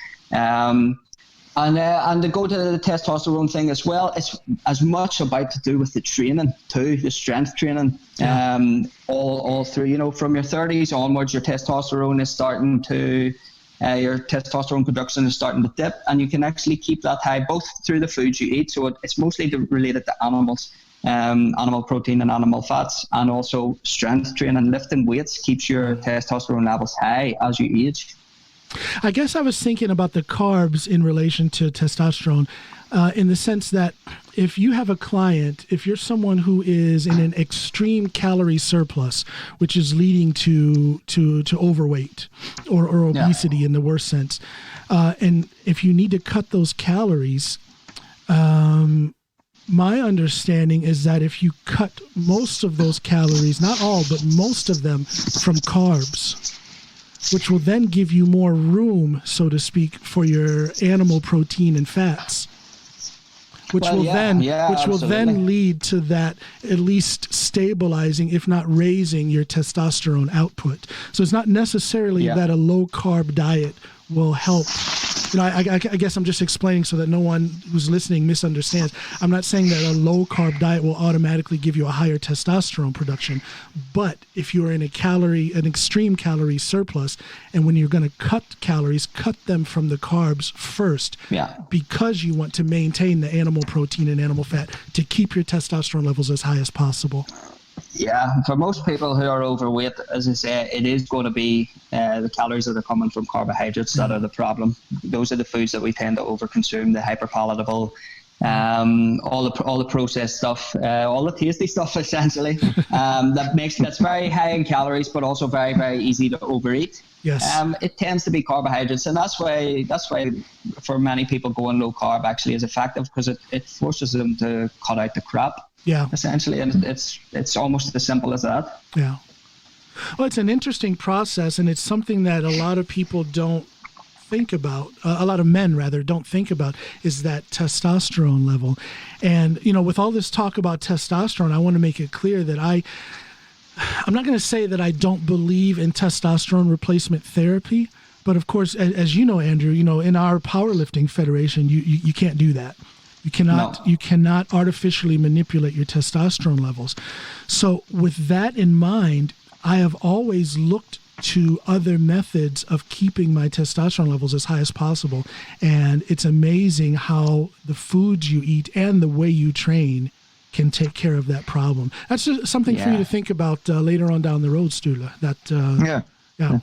And to go to the testosterone thing as well, it's as much about to do with the training too, the strength training. All through, from your 30s onwards, your testosterone is starting to, your testosterone production is starting to dip, and you can actually keep that high both through the foods you eat. So it's mostly related to animals, animal protein and animal fats, and also strength training, lifting weights keeps your testosterone levels high as you age. I guess I was thinking about the carbs in relation to testosterone, in the sense that if you have a client, if you're someone who is in an extreme calorie surplus, which is leading to overweight or obesity in the worst sense, and if you need to cut those calories, my understanding is that if you cut most of those calories, not all, but most of them from carbs, which will then give you more room, so to speak, for your animal protein and fats, which will then lead to that at least stabilizing, if not raising, your testosterone output. So it's not necessarily that a low carb diet will help. I guess I'm just explaining so that no one who's listening misunderstands. I'm not saying that a low carb diet will automatically give you a higher testosterone production, but if you're in an extreme calorie surplus, and when you're going to cut calories, cut them from the carbs first, because you want to maintain the animal protein and animal fat to keep your testosterone levels as high as possible. Yeah, for most people who are overweight, as I say, it is going to be the calories that are coming from carbohydrates that are the problem. Those are the foods that we tend to overconsume, the hyperpalatable, all the processed stuff, all the tasty stuff, essentially, that's very high in calories, but also very, very easy to overeat. Yes. It tends to be carbohydrates, and that's why for many people going low carb actually is effective, because it forces them to cut out the crap. Yeah. Essentially, and it's almost as simple as that. Yeah. Well, it's an interesting process, and it's something that a lot of people don't think about, a lot of men rather don't think about, is that testosterone level. And, with all this talk about testosterone, I want to make it clear that I'm not going to say that I don't believe in testosterone replacement therapy, but of course, as you know, Andrew, in our powerlifting federation, you can't do that. You cannot artificially manipulate your testosterone levels. So with that in mind, I have always looked to other methods of keeping my testosterone levels as high as possible. And it's amazing how the foods you eat and the way you train can take care of that problem. That's just something for you to think about later on down the road, Sturla. Yeah.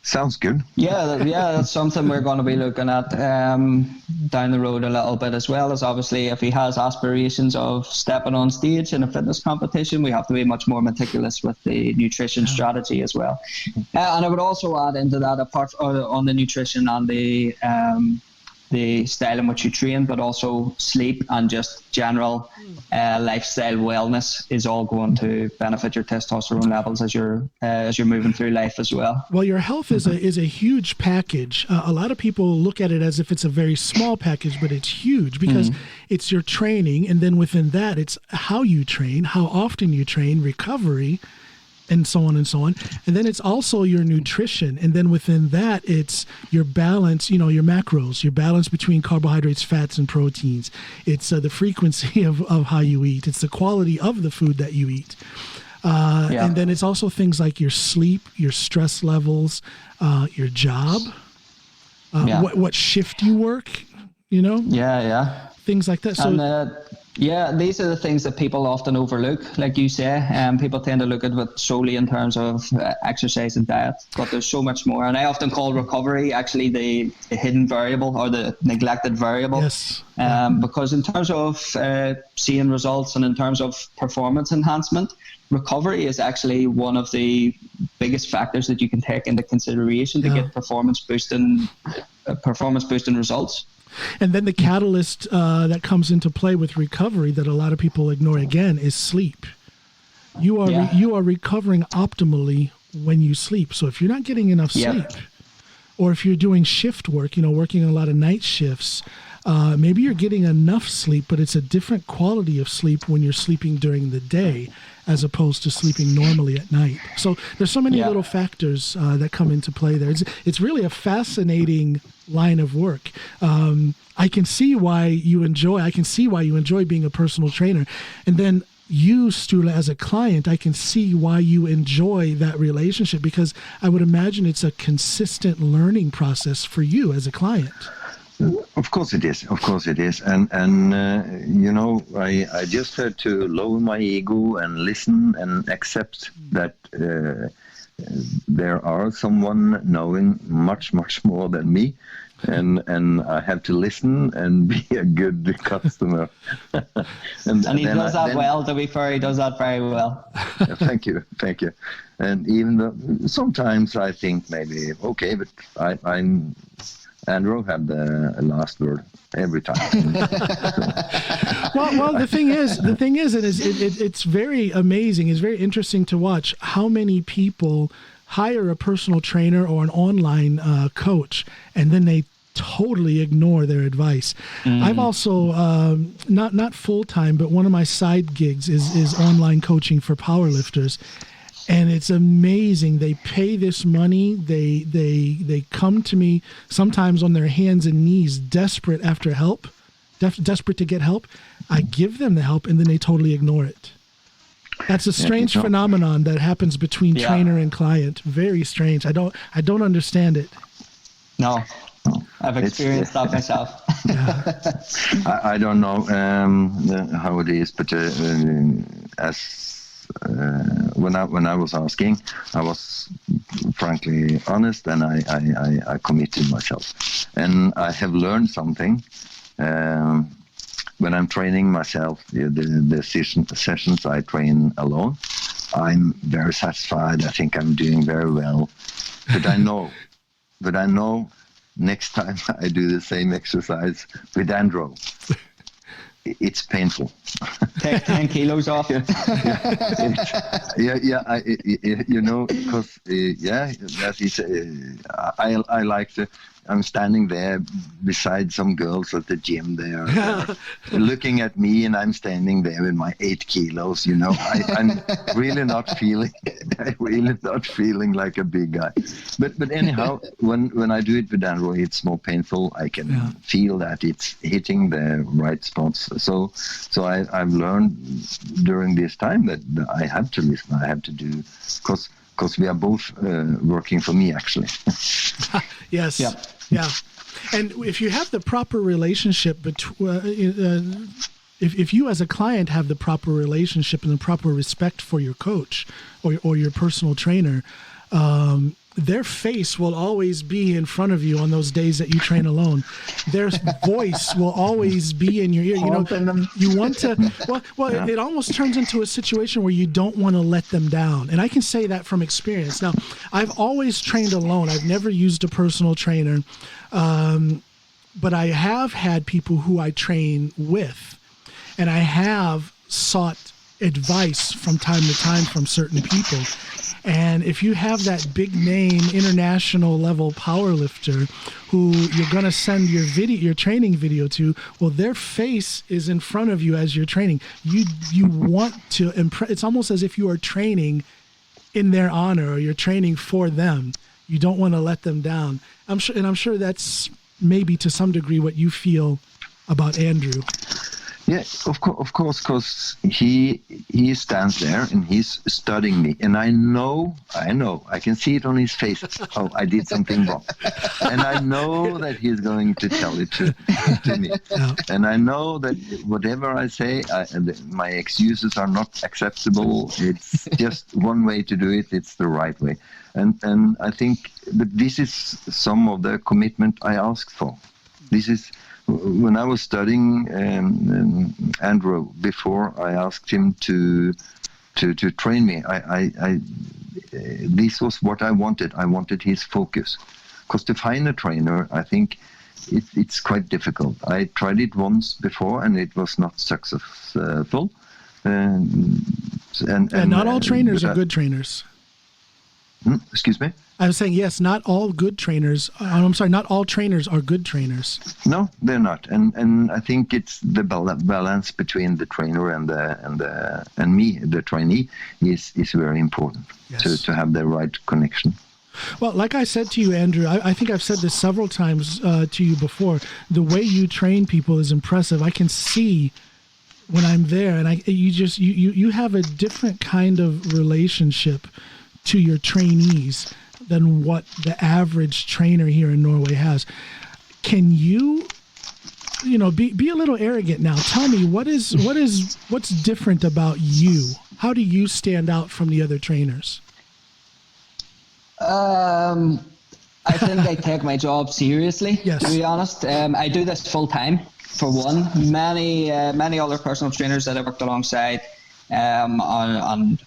Sounds good. Yeah, that's something we're going to be looking at down the road a little bit, as well as obviously if he has aspirations of stepping on stage in a fitness competition, we have to be much more meticulous with the nutrition strategy as well. And I would also add into that, apart on the nutrition and the style in which you train, but also sleep and just general lifestyle wellness is all going to benefit your testosterone levels as you're moving through life as well. Well, your health is a huge package. A lot of people look at it as if it's a very small package, but it's huge because it's your training, and then within that, it's how you train, how often you train, recovery, and so on and so on. And then it's also your nutrition. And then within that, it's your balance, your macros, your balance between carbohydrates, fats, and proteins. It's the frequency of how you eat. It's the quality of the food that you eat. And then it's also things like your sleep, your stress levels, your job, what shift you work, things like that. So. These are the things that people often overlook, like you say. People tend to look at it solely in terms of exercise and diet, but there's so much more. And I often call recovery actually the hidden variable or the neglected variable. Yes. Because in terms of seeing results and in terms of performance enhancement, recovery is actually one of the biggest factors that you can take into consideration to get performance boosting results. And then the catalyst that comes into play with recovery that a lot of people ignore again is sleep. You are recovering optimally when you sleep. So if you're not getting enough sleep, or if you're doing shift work, working a lot of night shifts, maybe you're getting enough sleep, but it's a different quality of sleep when you're sleeping during the day as opposed to sleeping normally at night. So there's so many little factors that come into play there. It's really a fascinating line of work. I can see why you enjoy being a personal trainer. And then you, Sturla, as a client, I can see why you enjoy that relationship, because I would imagine it's a consistent learning process for you as a client. Of course it is. And I just had to lower my ego and listen and accept that there are someone knowing much, much more than me. And I have to listen and be a good customer. and he does that well, to be fair, he does that very well. Thank you. And even though sometimes I think maybe, okay, but I'm Andrew had the last word every time. well, the thing is, it's very amazing. It's very interesting to watch how many people hire a personal trainer or an online coach, and then they totally ignore their advice. I've also not full time, but one of my side gigs is online coaching for powerlifters. And it's amazing. They pay this money. They come to me sometimes on their hands and knees, desperate after help, desperate to get help. I give them the help, and then they totally ignore it. That's a strange phenomenon that happens between trainer and client. Very strange. I don't understand it. No, I've experienced that myself. I don't know how it is, but when I was asking, I was frankly honest, and I committed myself, and I have learned something. When I'm training myself, the sessions I train alone, I'm very satisfied. I think I'm doing very well, but I know next time I do the same exercise with Andrew, it's painful. Take 10 kilos off you. Because that is. I like to. I'm standing there beside some girls at the gym. They are looking at me, and I'm standing there with my 8 kilos. I'm really not feeling. Like a big guy. But anyhow, when I do it with Andrew, it's more painful. I can feel that it's hitting the right spots. So I've learned during this time that I have to listen. I have to do because we are both working for me, actually. Yes. Yeah. And if you have the proper relationship between, if you as a client have the proper relationship and the proper respect for your coach or your personal trainer, their face will always be in front of you on those days that you train alone. Their voice will always be in your ear. You want to, it almost turns into a situation where you don't want to let them down. And I can say that from experience. Now, I've always trained alone. I've never used a personal trainer. But I have had people who I train with, and I have sought advice from time to time from certain people. And if you have that big name international level powerlifter who you're going to send your training video to, well, their face is in front of you as you're training. You want to impress. It's almost as if you are training in their honor, or you're training for them. You don't want to let them down. I'm sure that's maybe to some degree what you feel about Andrew. Yeah, of course, because he stands there and he's studying me, and I know, I can see it on his face. Oh, I did something wrong, and I know that he's going to tell it to me, and I know that whatever I say, my excuses are not acceptable. It's just one way to do it. It's the right way, and I think, but this is some of the commitment I asked for. This is. When I was studying Andrew, before I asked him to train me, this was what I wanted. I wanted his focus, because to find a trainer, I think it's quite difficult. I tried it once before, and it was not successful. And not all trainers are good trainers. Excuse me? I was saying, yes, not all good trainers. Not all trainers are good trainers. No, they're not, and I think it's the balance between the trainer and me, the trainee, is very important. Yes. to have the right connection. Well, like I said to you, Andrew, I think I've said this several times to you before. The way you train people is impressive. I can see when I'm there, and you have a different kind of relationship to your trainees than what the average trainer here in Norway has. Can you be a little arrogant now? Tell me what's different about you? How do you stand out from the other trainers? I think I take my job seriously. Yes. To be honest, I do this full time. For one, many other personal trainers that I worked alongside and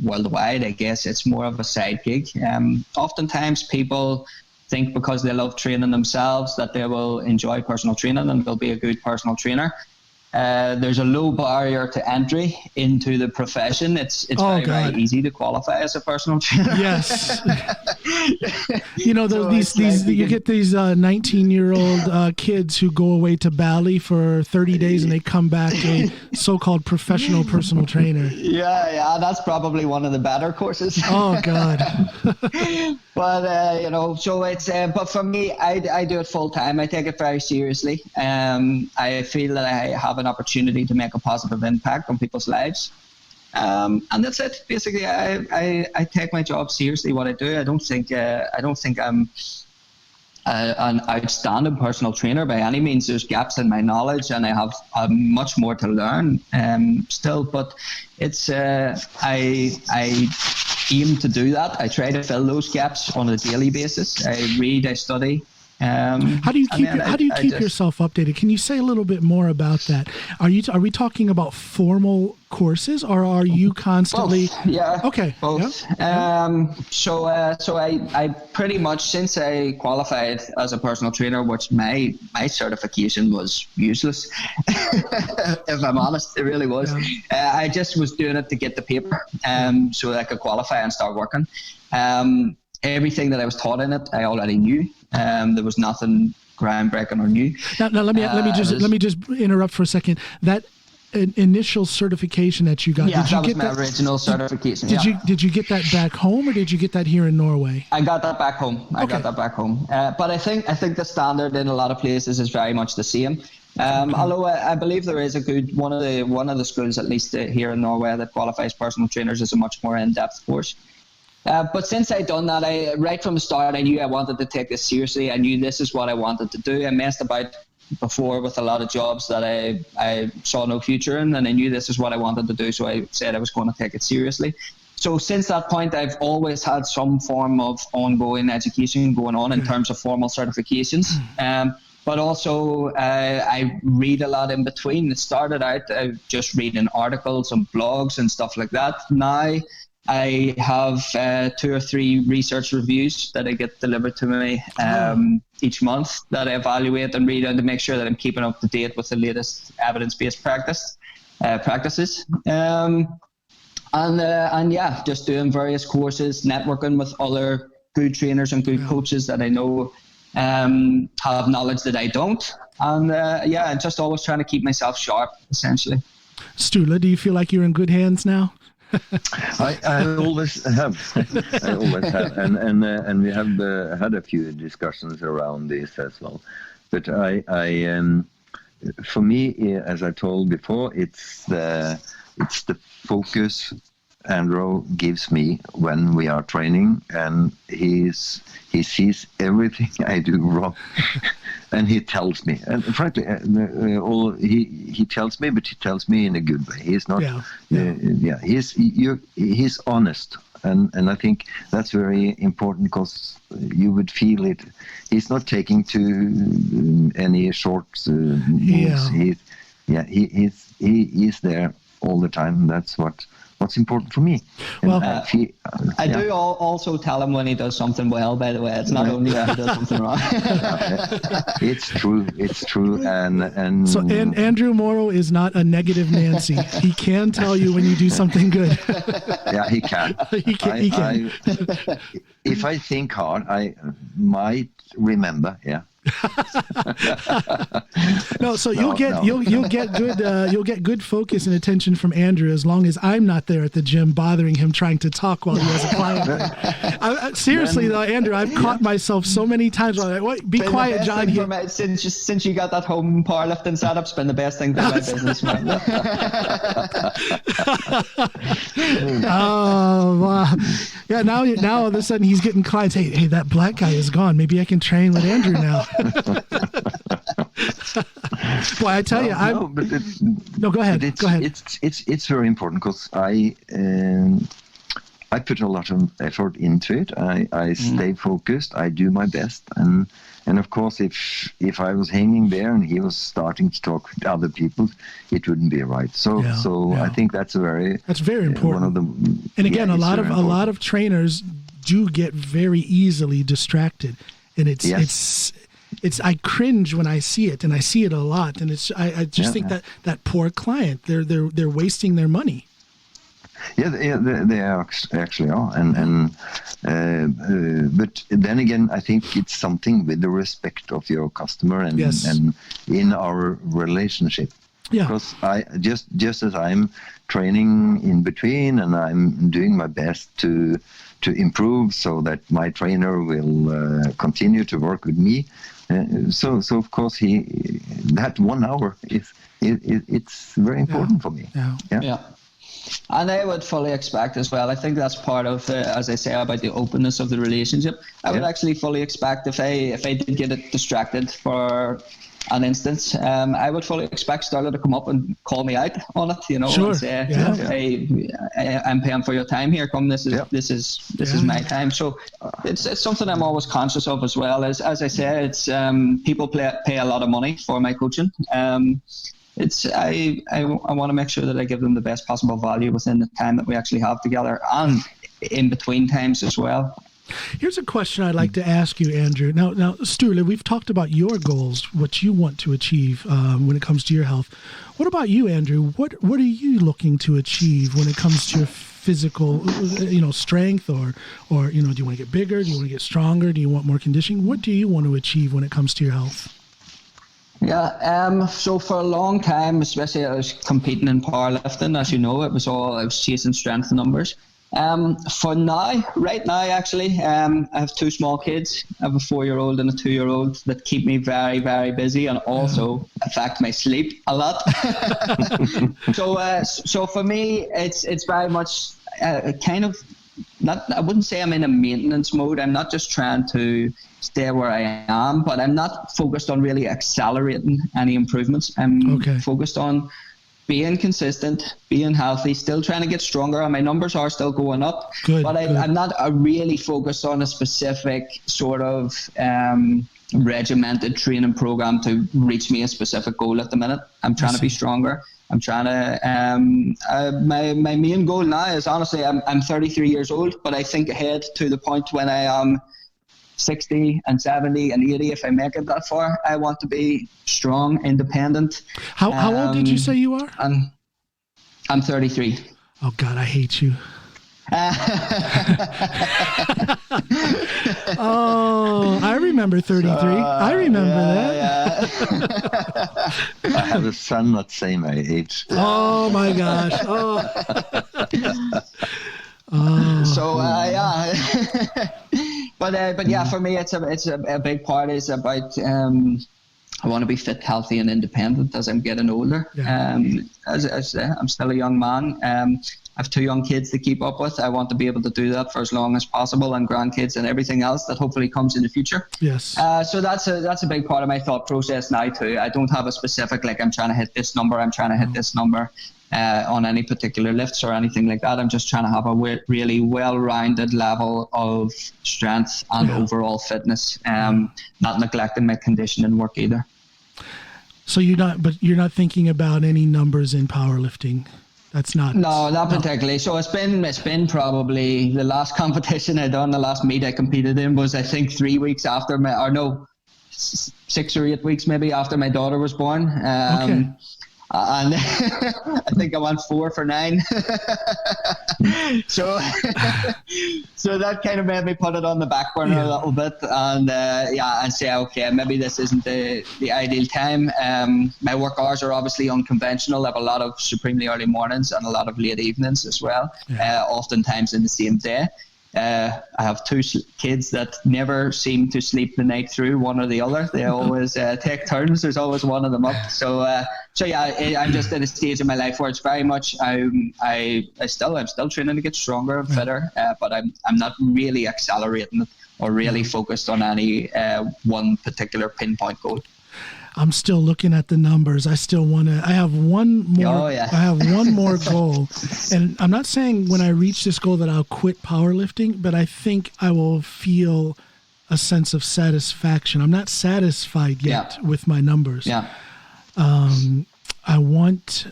worldwide, I guess it's more of a side gig. Oftentimes people think because they love training themselves that they will enjoy personal training and they'll be a good personal trainer. There's a low barrier to entry into the profession. It's very easy to qualify as a personal trainer. Yes. You get these 19-year-old kids who go away to Bali for 30 days and they come back a so-called professional personal trainer. Yeah, that's probably one of the better courses. Oh God. But so it's but for me, I do it full time. I take it very seriously. I feel that I have an opportunity to make a positive impact on people's lives. And that's it. Basically, I take my job seriously. What I do, I don't think I'm an outstanding personal trainer by any means. There's gaps in my knowledge, and I have much more to learn still. But it's I aim to do that. I try to fill those gaps on a daily basis. I read, I study. How do you keep yourself updated? Can you say a little bit more about that? Are we talking about formal courses, or are you constantly? Both. Yeah. Okay. Both. Yeah. So I pretty much, since I qualified as a personal trainer, which my certification was useless, if I'm honest, it really was. Yeah. I just was doing it to get the paper, so that I could qualify and start working. Everything that I was taught in it, I already knew. There was nothing groundbreaking or new. Now let me just interrupt for a second. That initial certification that you got, did you get that? Original certification. Did you get that back home, or did you get that here in Norway? I got that back home. But I think the standard in a lot of places is very much the same. Although I believe there is a good one of the schools, at least here in Norway, that qualifies personal trainers is a much more in-depth course. But since I'd done that, right from the start, I knew I wanted to take this seriously. I knew this is what I wanted to do. I messed about before with a lot of jobs that I saw no future in, and I knew this is what I wanted to do, so I said I was going to take it seriously. So since that point, I've always had some form of ongoing education going on in terms of formal certifications. But also, I read a lot in between. It started out just reading articles and blogs and stuff like that. Now I have 2 or 3 research reviews that I get delivered to me each month that I evaluate and read, and to make sure that I'm keeping up to date with the latest evidence-based practices. And just doing various courses, networking with other good trainers and good coaches that I know have knowledge that I don't. And just always trying to keep myself sharp, essentially. Sturla, do you feel like you're in good hands now? I always have. And we have had a few discussions around this as well. But for me, as I told before, it's the focus Andrew gives me when we are training, and he sees everything I do wrong. And he tells me, and frankly, he tells me, but he tells me in a good way. He's not, he's honest, and I think that's very important, because you would feel it. He's not taking to any short moves. He's there all the time. That's what what's important for me. Well, I do also tell him when he does something well, by the way. It's not only when he does something wrong. It's true. And so Andrew Morrow is not a negative Nancy. He can tell you when you do something good. Yeah, he can. He can. If I think hard, I might remember. Yeah. No, so you'll get good focus and attention from Andrew as long as I'm not there at the gym bothering him trying to talk while he has a client. Seriously though, Andrew, I've caught myself so many times. I'm like, "Wait, be quiet, John." Since you got that home powerlifting setup, it's been the best thing for my business, man. Oh wow. Yeah, now all of a sudden he's getting clients. Hey, that black guy is gone. Maybe I can train with Andrew now. Boy, I tell you, go ahead. It's very important because I put a lot of effort into it. I stay focused. I do my best, and of course, if I was hanging there and he was starting to talk with other people, it wouldn't be right. So I think that's very important. One of them. And again, a lot of trainers do get very easily distracted, and it's I cringe when I see it, and I see it a lot, and I just think that poor client, they're wasting their money. Yeah, they actually are, and but then again, I think it's something with the respect of your customer and in our relationship. Yeah. Because I just as I'm training in between, and I'm doing my best to improve so that my trainer will continue to work with me. So of course that 1 hour it's very important for me. Yeah. And I would fully expect as well. I think that's part of, as I say, about the openness of the relationship. I would actually fully expect if I did get it distracted for an instance, I would fully expect Sturla to come up and call me out on it, and say, "Hey, I'm paying for your time here. Come, this is my time." So it's something I'm always conscious of as well. As I say, it's people pay a lot of money for my coaching. I want to make sure that I give them the best possible value within the time that we actually have together, and in between times as well. Here's a question I'd like to ask you, Andrew. Now, Sturla, we've talked about your goals, what you want to achieve when it comes to your health. What about you, Andrew? What are you looking to achieve when it comes to your physical, strength, or do you want to get bigger? Do you want to get stronger? Do you want more conditioning? What do you want to achieve when it comes to your health? Yeah, so for a long time, especially I was competing in powerlifting, as you know, I was chasing strength numbers. Right now, actually, I have two small kids. I have a 4-year-old and a 2-year-old that keep me very, very busy and also affect my sleep a lot. So for me, it's very much kind of not. I wouldn't say I'm in a maintenance mode. I'm not just trying to stay where I am, but I'm not focused on really accelerating any improvements. I'm focused on being consistent, being healthy, still trying to get stronger, and my numbers are still going up. But I'm not really focused on a specific sort of regimented training program to reach me a specific goal at the minute. I'm trying to be stronger. I'm trying to. My main goal now is, honestly, I'm 33 years old, but I think ahead to the point when I am 60 and 70 and 80, if I make it that far, I want to be strong, independent. How old did you say you are? I'm 33. Oh God, I hate you. Oh, I remember 33. I remember that. I have a son that's same age. Oh my gosh. Oh. So but yeah, for me, it's a big part is about I want to be fit, healthy, and independent as I'm getting older. As I'm still a young man. I have 2 young kids to keep up with. I want to be able to do that for as long as possible, and grandkids and everything else that hopefully comes in the future. Yes. So that's a big part of my thought process now too. I don't have a specific, like, I'm trying to hit this number, I'm trying to hit this number on any particular lifts or anything like that. I'm just trying to have a really well-rounded level of strength and overall fitness, not neglecting my conditioning work either. So you're not thinking about any numbers in powerlifting? That's not. No, not particularly. So it's been probably the last competition I done, the last meet I competed in was, I think, 3 weeks after 6 or 8 weeks maybe after my daughter was born. Okay. And I think I went 4 for 9. so that kind of made me put it on the back burner a little bit, and and say, okay, maybe this isn't the ideal time. My work hours are obviously unconventional. I have a lot of supremely early mornings and a lot of late evenings as well, oftentimes in the same day. I have 2 kids that never seem to sleep the night through, one or the other. They always take turns. There's always one of them up. So I'm just at a stage in my life where it's very much I'm still training to get stronger and fitter, but I'm not really accelerating or really focused on any one particular pinpoint goal. I'm still looking at the numbers. I still want to. I have one more. I have one more goal, and I'm not saying when I reach this goal that I'll quit powerlifting, but I think I will feel a sense of satisfaction. I'm not satisfied yet with my numbers. I want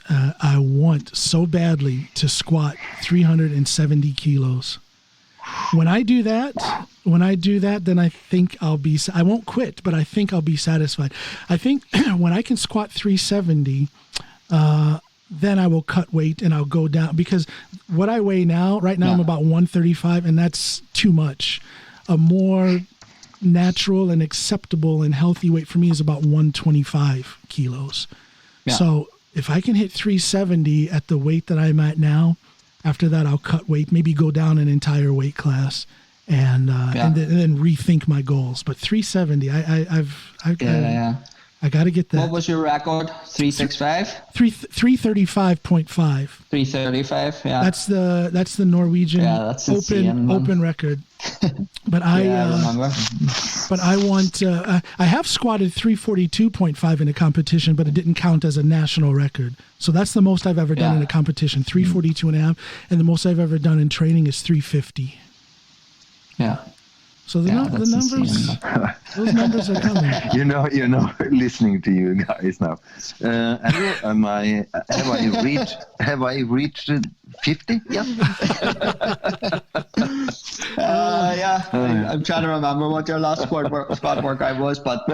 so badly to squat 370 kilos. When I do that, then I think I won't quit, but I think I'll be satisfied. I think when I can squat 370, then I will cut weight and I'll go down, because what I weigh now, right now I'm about 135, and that's too much. A more natural and acceptable and healthy weight for me is about 125 kilos. Yeah. So if I can hit 370 at the weight that I'm at now, after that, I'll cut weight, maybe go down an entire weight class, and then rethink my goals. But 370, I got to get that. What was your record? 365? 335.5. 335, yeah. That's the Norwegian open record. But I remember. But I want. I have squatted 342.5 in a competition, but it didn't count as a national record. So that's the most I've ever done in a competition, 342.5, and the most I've ever done in training is 350. Yeah. So the numbers, those numbers are coming. You know, listening to you guys now. Andrew, have I reached 50? Yeah. I'm trying to remember what your last squat workout was, but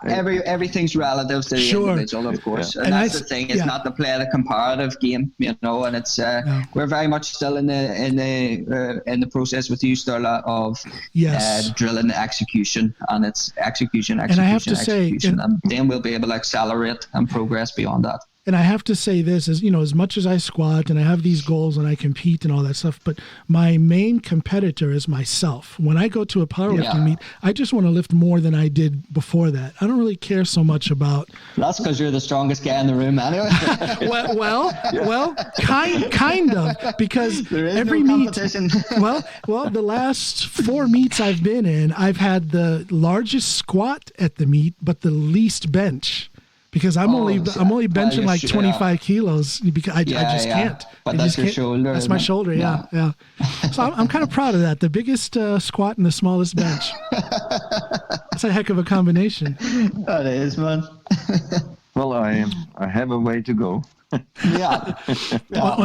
everything's relative to the individual, of course. And that's the thing. It's not to play the comparative game, and it's we're very much still in the process with you, Sturla, of drilling execution, and it's execution, and I have to say, and then we'll be able to accelerate and progress beyond that. And I have to say this, as much as I squat and I have these goals and I compete and all that stuff, but my main competitor is myself. When I go to a powerlifting meet, I just want to lift more than I did before that. I don't really care so much about. That's because you're the strongest guy in the room, anyway. well, kind of, because there is every no meet. Well, the last 4 meets I've been in, I've had the largest squat at the meet, but the least bench. Because I'm only benching like 25 kilos because I just can't. But that's your shoulder. That's my shoulder. Yeah. So I'm kind of proud of that. The biggest squat and the smallest bench. That's a heck of a combination. That is, man. Well, I have a way to go. On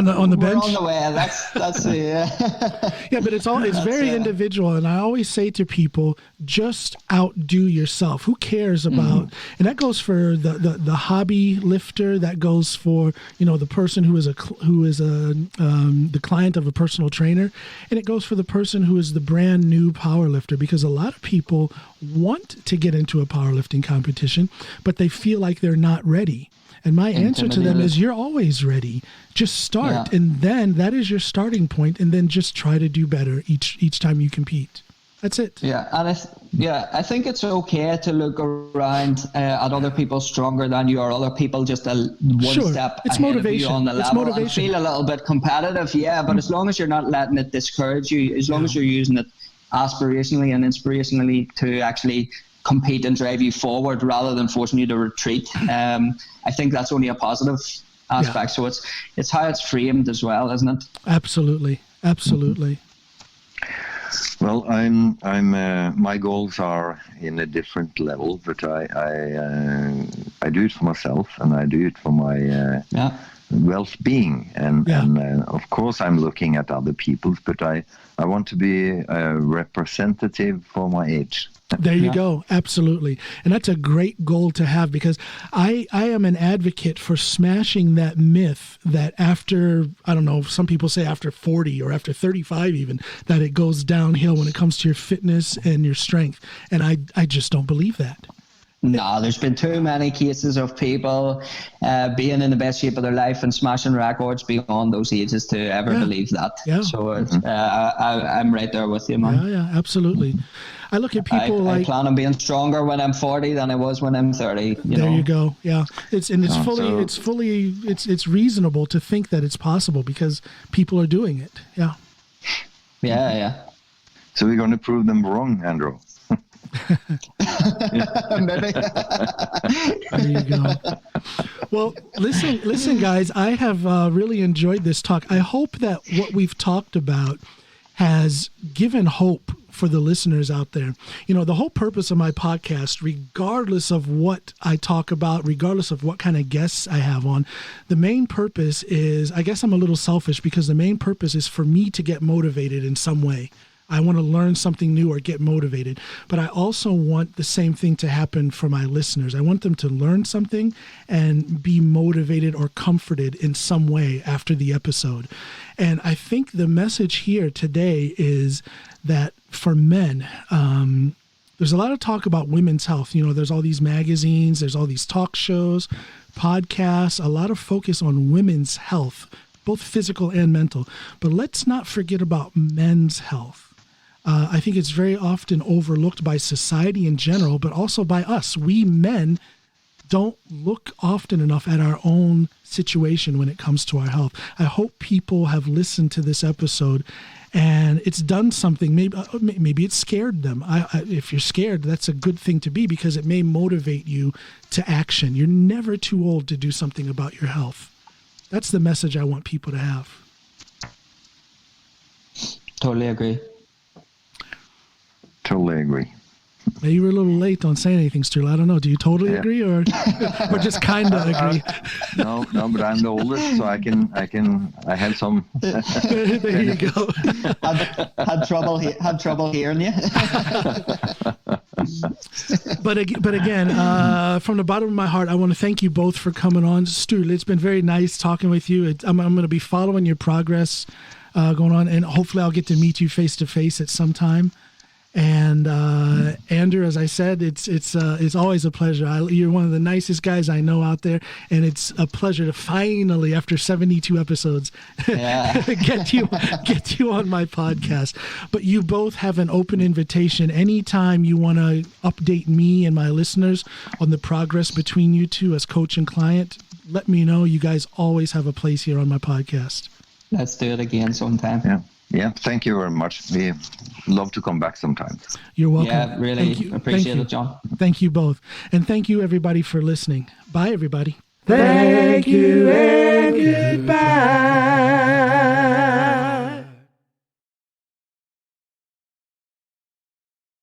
the bench. We're on the way. That's but it's very individual, and I always say to people, just outdo yourself. Who cares about? And that goes for the hobby lifter. That goes for the person who is the client of a personal trainer, and it goes for the person who is the brand new power lifter. Because a lot of people want to get into a powerlifting competition, but they feel like they're not ready. And my answer to them is, you're always ready. Just start, and then that is your starting point, and then just try to do better each time you compete. That's it. Yeah, and I think it's okay to look around at other people stronger than you, or other people just one step ahead of you on the level, and feel a little bit competitive. Yeah, but as long as you're not letting it discourage you, as long as you're using it aspirationally and inspirationally to actually compete and drive you forward rather than forcing you to retreat. I think that's only a positive aspect. So it's how it's framed as well, isn't it? Absolutely. Well, my goals are in a different level, but I do it for myself, and I do it for my well-being, and of course I'm looking at other people, but I want to be a representative for my age. There you go. Absolutely. And that's a great goal to have, because I am an advocate for smashing that myth that after, I don't know, some people say after 40 or after 35 even, that it goes downhill when it comes to your fitness and your strength. And I just don't believe that. No, there's been too many cases of people being in the best shape of their life and smashing records beyond those ages to ever believe that. Yeah. So I'm right there with you, man. Yeah, absolutely. I look at people I plan on being stronger when I'm 40 than I was when I'm 30. There you go. Yeah, it's reasonable to think that it's possible because people are doing it. Yeah. Yeah. So we're going to prove them wrong, Andrew. Maybe. There you go. Well, listen, guys, I have really enjoyed this talk. I hope that what we've talked about has given hope for the listeners out there. You know, the whole purpose of my podcast, regardless of what I talk about, regardless of what kind of guests I have on, the main purpose is, I guess I'm a little selfish, because the main purpose is for me to get motivated in some way. I want to learn something new or get motivated, but I also want the same thing to happen for my listeners. I want them to learn something and be motivated or comforted in some way after the episode. And I think the message here today is that for men, there's a lot of talk about women's health. You know, there's all these magazines, there's all these talk shows, podcasts, a lot of focus on women's health, both physical and mental. But let's not forget about men's health. I think it's very often overlooked by society in general, but also by us. We men don't look often enough at our own situation when it comes to our health. I hope people have listened to this episode and it's done something. Maybe it scared them. If you're scared, that's a good thing to be, because it may motivate you to action. You're never too old to do something about your health. That's the message I want people to have. Totally agree. Totally agree. You were a little late on saying anything, Sturla. I don't know. Do you totally agree or just kind of agree? No, but I'm the oldest, so I have some. There you go. Had trouble hearing you. But again, from the bottom of my heart, I want to thank you both for coming on. Sturla, it's been very nice talking with you. I'm going to be following your progress going on, and hopefully I'll get to meet you face to face at some time. And Andrew, as I said, it's always a pleasure. You're one of the nicest guys I know out there, and it's a pleasure to finally, after 72 episodes, get you on my podcast. But you both have an open invitation. Anytime you want to update me and my listeners on the progress between you two as coach and client, let me know. You guys always have a place here on my podcast. Let's do it again sometime. Yeah, thank you very much. We love to come back sometimes. You're welcome. Yeah, really appreciate it, John. Thank you both. And thank you, everybody, for listening. Bye, everybody. Thank you and goodbye.